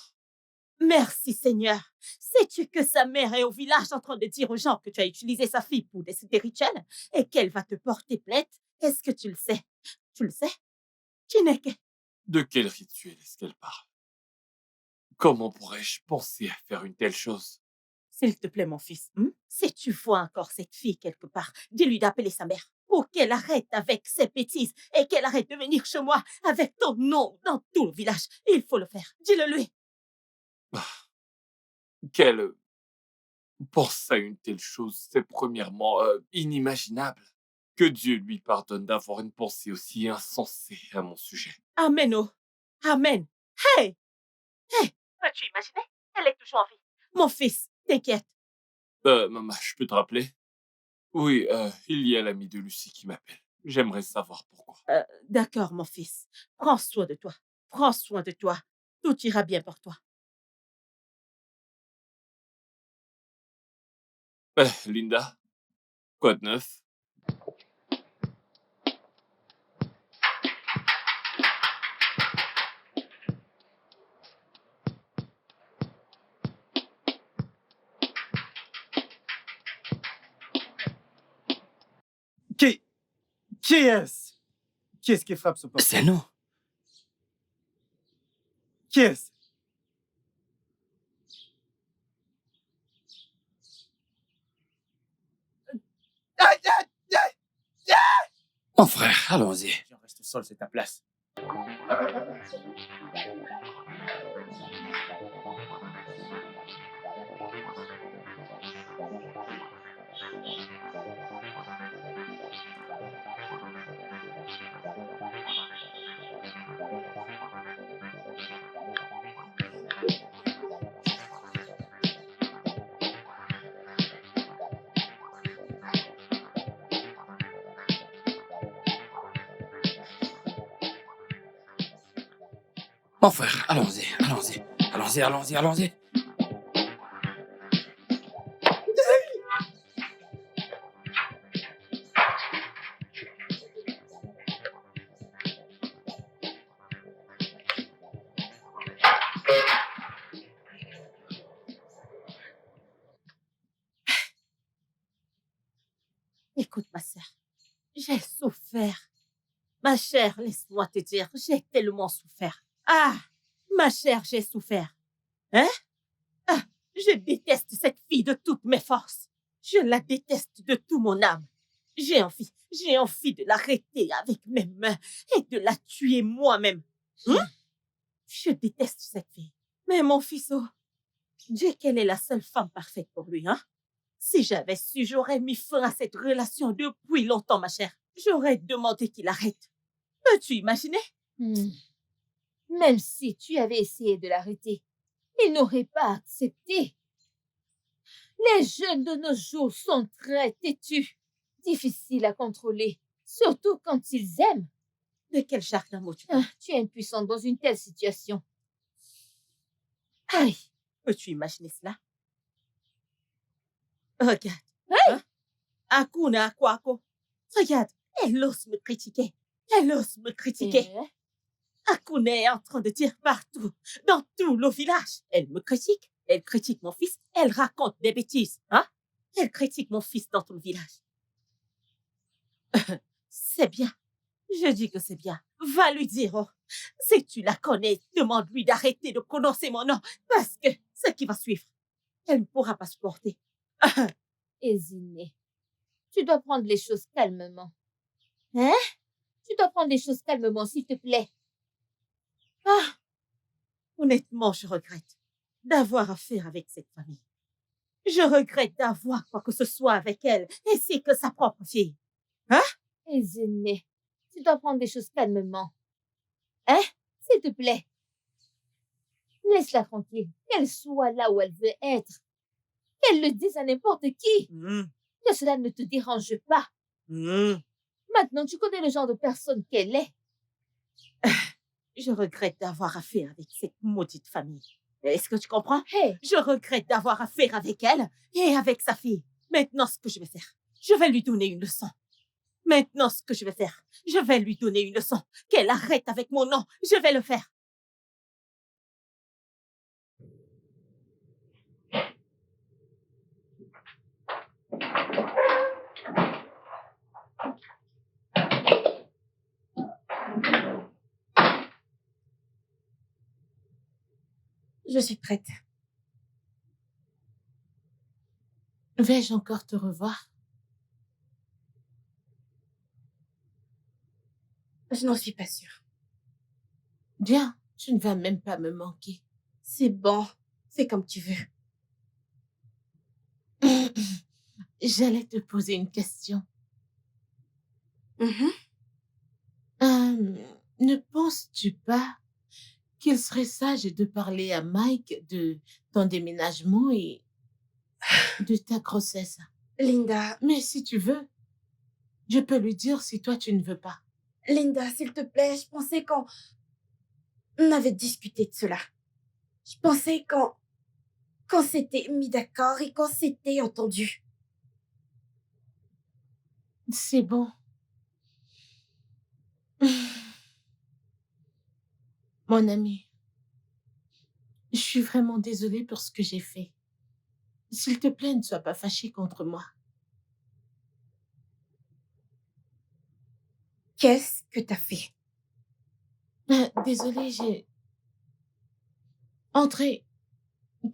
Merci, Seigneur. Sais-tu que sa mère est au village en train de dire aux gens que tu as utilisé sa fille pour des rituels et qu'elle va te porter plainte? Est-ce que tu le sais? Tu le sais? Chineke. De quel rituel est-ce qu'elle parle? Comment pourrais-je penser à faire une telle chose? S'il te plaît, mon fils, si tu vois encore cette fille quelque part, dis-lui d'appeler sa mère pour qu'elle arrête avec ses bêtises et qu'elle arrête de venir chez moi avec ton nom dans tout le village. Il faut le faire. Dis-le lui. Qu'elle pense à une telle chose, c'est premièrement inimaginable. Que Dieu lui pardonne d'avoir une pensée aussi insensée à mon sujet. Amen, oh. Amen. Hey! Peux-tu imaginer? Elle est toujours en vie. Mon fils, t'inquiète. Maman, je peux te rappeler? Oui, il y a l'ami de Lucie qui m'appelle. J'aimerais savoir pourquoi. D'accord, mon fils. Prends soin de toi. Prends soin de toi. Tout ira bien pour toi. Linda, quoi de neuf? Qui est-ce? Qui est-ce qui frappe ce porte? C'est nous. Qui est-ce? Mon frère, allons-y. Je reste seul, c'est ta place. Mon frère, allons-y, allons-y. Allons-y, allons-y, allons-y. Écoute, ma sœur, j'ai souffert. Ma chère, laisse-moi te dire, j'ai tellement souffert. Ah, ma chère, j'ai souffert. Hein? Ah, je déteste cette fille de toutes mes forces. Je la déteste de tout mon âme. J'ai envie de l'arrêter avec mes mains et de la tuer moi-même. Je déteste cette fille. Mais mon fils, oh, Dieu qu'elle est la seule femme parfaite pour lui, hein? Si j'avais su, j'aurais mis fin à cette relation depuis longtemps, ma chère. J'aurais demandé qu'il arrête. Peux-tu imaginer? Même si tu avais essayé de l'arrêter, il n'aurait pas accepté. Les jeunes de nos jours sont très têtus, difficiles à contrôler, surtout quand ils aiment. De quel jardin mot tu parles? Tu es impuissante dans une telle situation. Aïe! Peux-tu imaginer cela? Regarde. Hey! Akuna Akwako. Regarde, elle ose me critiquer. Elle ose me critiquer. Akuna est en train de dire partout, dans tout le village. Elle me critique, elle critique mon fils, elle raconte des bêtises. Hein? Elle critique mon fils dans tout le village. C'est bien. Je dis que c'est bien. Va lui dire, oh, si tu la connais, demande-lui d'arrêter de prononcer mon nom, parce que ce qui va suivre, elle ne pourra pas supporter. Eziné, tu dois prendre les choses calmement. Hein? Tu dois prendre les choses calmement, s'il te plaît. Honnêtement, je regrette d'avoir affaire avec cette famille. Je regrette d'avoir quoi que ce soit avec elle, ainsi que sa propre fille. Hein? Eziné, tu dois prendre les choses calmement. Hein? S'il te plaît. Laisse-la tranquille. Qu'elle soit là où elle veut être. Qu'elle le dise à n'importe qui. Que cela ne te dérange pas. Maintenant, tu connais le genre de personne qu'elle est. Je regrette d'avoir affaire avec cette maudite famille. Est-ce que tu comprends? Hey! Je regrette d'avoir affaire avec elle et avec sa fille. Maintenant, ce que je vais faire, je vais lui donner une leçon. Maintenant, ce que je vais faire, je vais lui donner une leçon. Qu'elle arrête avec mon nom. Je vais le faire. Je suis prête. Vais-je encore te revoir? Je n'en suis pas sûre. Bien, tu ne vas même pas me manquer. C'est bon. Fais comme tu veux. J'allais te poser une question. Ne penses-tu pas qu'il serait sage de parler à Mike de ton déménagement et de ta grossesse? Linda, Mais si tu veux, je peux lui dire si toi tu ne veux pas. Linda, s'il te plaît, je pensais qu'on avait discuté de cela. Je pensais qu'on s'était mis d'accord et qu'on s'était entendu. C'est bon. Mon ami, je suis vraiment désolée pour ce que j'ai fait. S'il te plaît, ne sois pas fâché contre moi. Qu'est-ce que t'as fait? Désolée, j'ai... Entrez.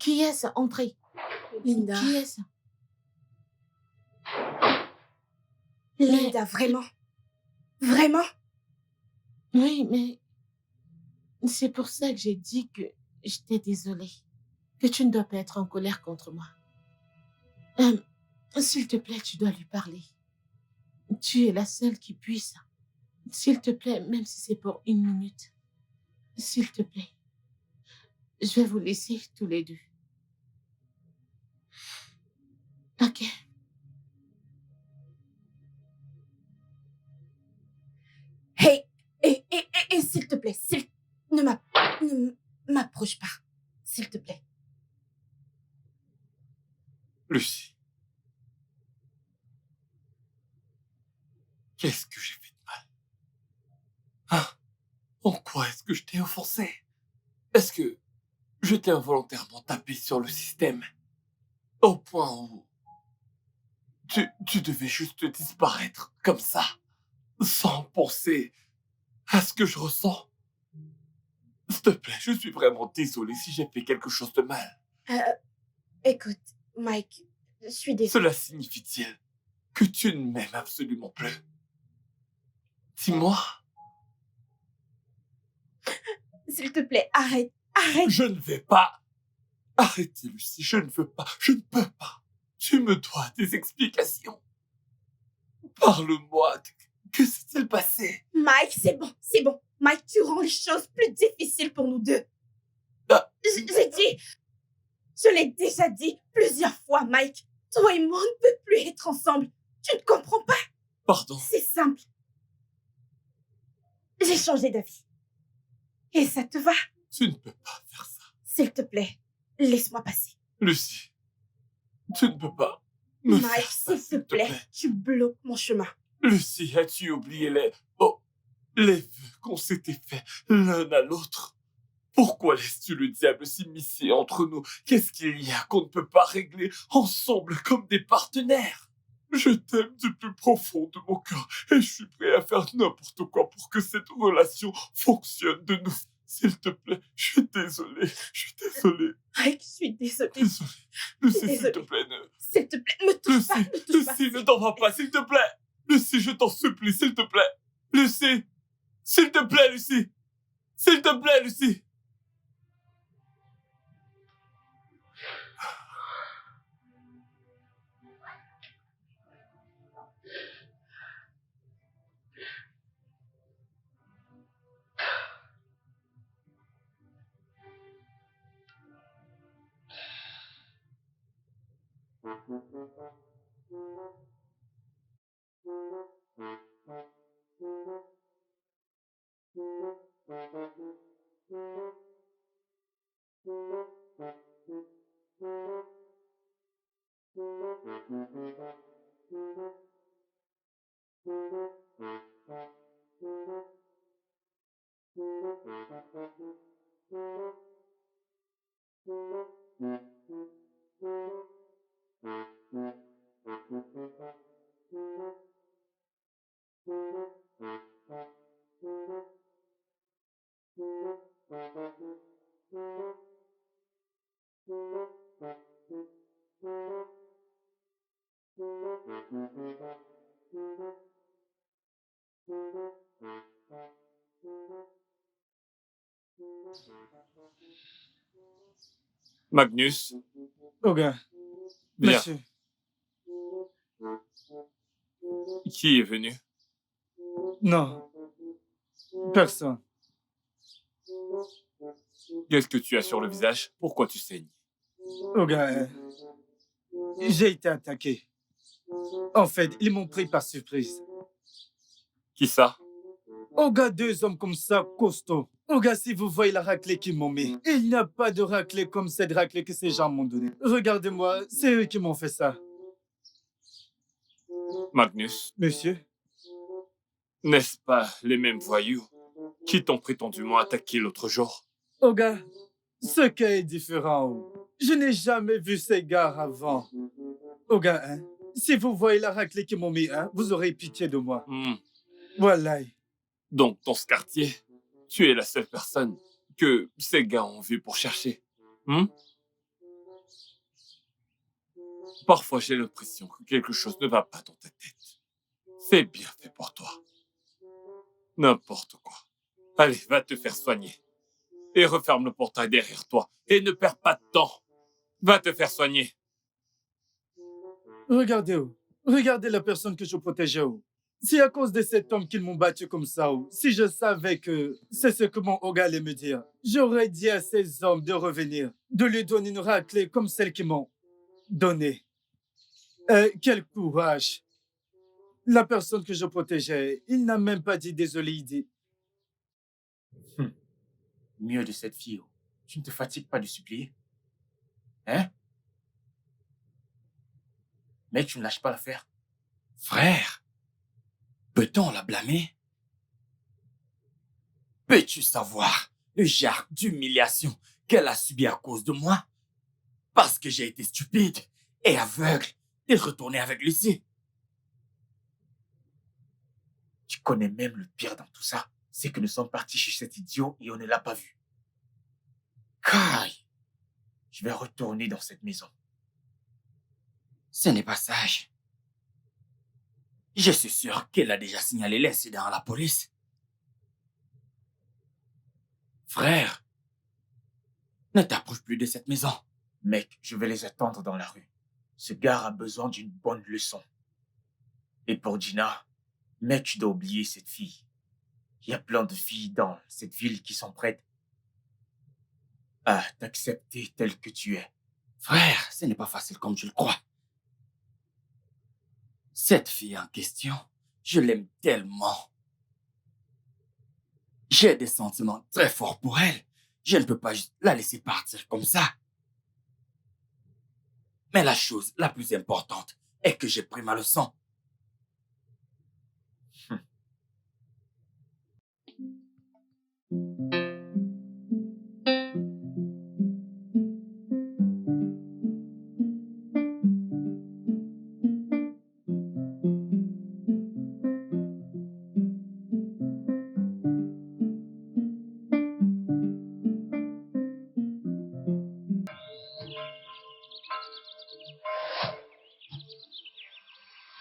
Qui est-ce? Entrez. Linda. Qui est-ce? Linda, vraiment? Vraiment? Oui, mais c'est pour ça que j'ai dit que j'étais désolée. Que tu ne dois pas être en colère contre moi. S'il te plaît, tu dois lui parler. Tu es la seule qui puisse. S'il te plaît, même si c'est pour 1 minute. S'il te plaît. Je vais vous laisser tous les deux. Ok. Hey, et s'il te plaît, ne m'approche pas. S'il te plaît. Lucie. Qu'est-ce que j'ai fait de mal? Hein? En quoi est-ce que je t'ai offensé? Est-ce que je t'ai involontairement tapé sur le système? Au point où tu devais juste disparaître comme ça, sans penser à ce que je ressens? S'il te plaît, je suis vraiment désolé si j'ai fait quelque chose de mal. Écoute, Mike, je suis désolée. Cela signifie-t-il que tu ne m'aimes absolument plus? Dis-moi. S'il te plaît, arrête. Je ne vais pas. Arrêtez, Lucie, je ne veux pas. Je ne peux pas. Tu me dois des explications. Parle-moi. Que s'est-il passé? Mike, c'est bon. Mike, tu rends les choses plus difficiles pour nous deux. Je l'ai déjà dit plusieurs fois, Mike. Toi et moi, on ne peut plus être ensemble. Tu ne comprends pas? Pardon. C'est simple. J'ai changé d'avis. Et ça te va? Tu ne peux pas faire ça. S'il te plaît, laisse-moi passer. Lucie, tu ne peux pas me Mike, faire ça, s'il te plaît, tu bloques mon chemin. Lucie, as-tu oublié les vœux qu'on s'était faits l'un à l'autre? Pourquoi laisses-tu le diable s'immiscer entre nous? Qu'est-ce qu'il y a qu'on ne peut pas régler ensemble comme des partenaires? Je t'aime du plus profond de mon cœur et je suis prêt à faire n'importe quoi pour que cette relation fonctionne de nouveau. S'il te plaît, je suis désolé. Mike, je suis désolée. Désolé. Lucie, s'il Désolée. te plaît, S'il te plaît, me touche pas. Lucie, ne t'en vas pas, s'il te plaît. Lucie, je t'en supplie, s'il te plaît. Lucie, s'il te plaît, Lucie. S'il te plaît, Lucie. Magnus, Oga, viens. monsieur, Qui est venu? non, personne. Qu'est-ce que tu as sur le visage? Pourquoi tu saignes? Oga, j'ai été attaqué. En fait, ils m'ont pris par surprise. Qui ça? Oga, 2 hommes comme ça, costauds. Oga, si vous voyez la raclée qu'ils m'ont mis, il n'y a pas de raclée comme cette raclée que ces gens m'ont donnée. Regardez-moi, c'est eux qui m'ont fait ça. Magnus, Monsieur? n'est-ce pas les mêmes voyous qui t'ont prétendument attaqué l'autre jour? Oga, ce cas est différent. Je n'ai jamais vu ces gars avant. Oga, hein, si vous voyez la raclée qu'ils m'ont mis, hein, vous aurez pitié de moi. Voilà. Donc, dans ce quartier, tu es la seule personne que ces gars ont vue pour chercher. Hmm? Parfois, j'ai l'impression que quelque chose ne va pas dans ta tête. C'est bien fait pour toi. N'importe quoi. Allez, va te faire soigner. Et referme le portail derrière toi. Et ne perds pas de temps. Va te faire soigner. Regardez-vous. Regardez la personne que je protégeais. Si à cause de cet homme qu'ils m'ont battu comme ça, si je savais que c'est ce que mon Oga allait me dire, j'aurais dit à ces hommes de revenir, de lui donner une raclée comme celle qu'ils m'ont donnée. Quel courage. La personne que je protégeais, il n'a même pas dit désolé, il dit. Mieux de cette fille. Tu ne te fatigues pas de supplier? Hein? Mais tu ne lâches pas l'affaire. Frère, peut-on la blâmer? Peux-tu savoir le genre d'humiliation qu'elle a subi à cause de moi? Parce que j'ai été stupide et aveugle de retourner avec Lucie. Tu connais même le pire dans tout ça. C'est que nous sommes partis chez cet idiot et on ne l'a pas vu. Kai, je vais retourner dans cette maison. Ce n'est pas sage. Je suis sûr qu'elle a déjà signalé l'incident à la police. Frère, ne t'approche plus de cette maison. Mec, je vais les attendre dans la rue. Ce gars a besoin d'une bonne leçon. Et pour Gina, mec, tu dois oublier cette fille. Il y a plein de filles dans cette ville qui sont prêtes à t'accepter tel que tu es. Frère, ce n'est pas facile comme tu le crois. Cette fille en question, je l'aime tellement. J'ai des sentiments très forts pour elle. Je ne peux pas juste la laisser partir comme ça. Mais la chose la plus importante est que j'ai pris ma leçon.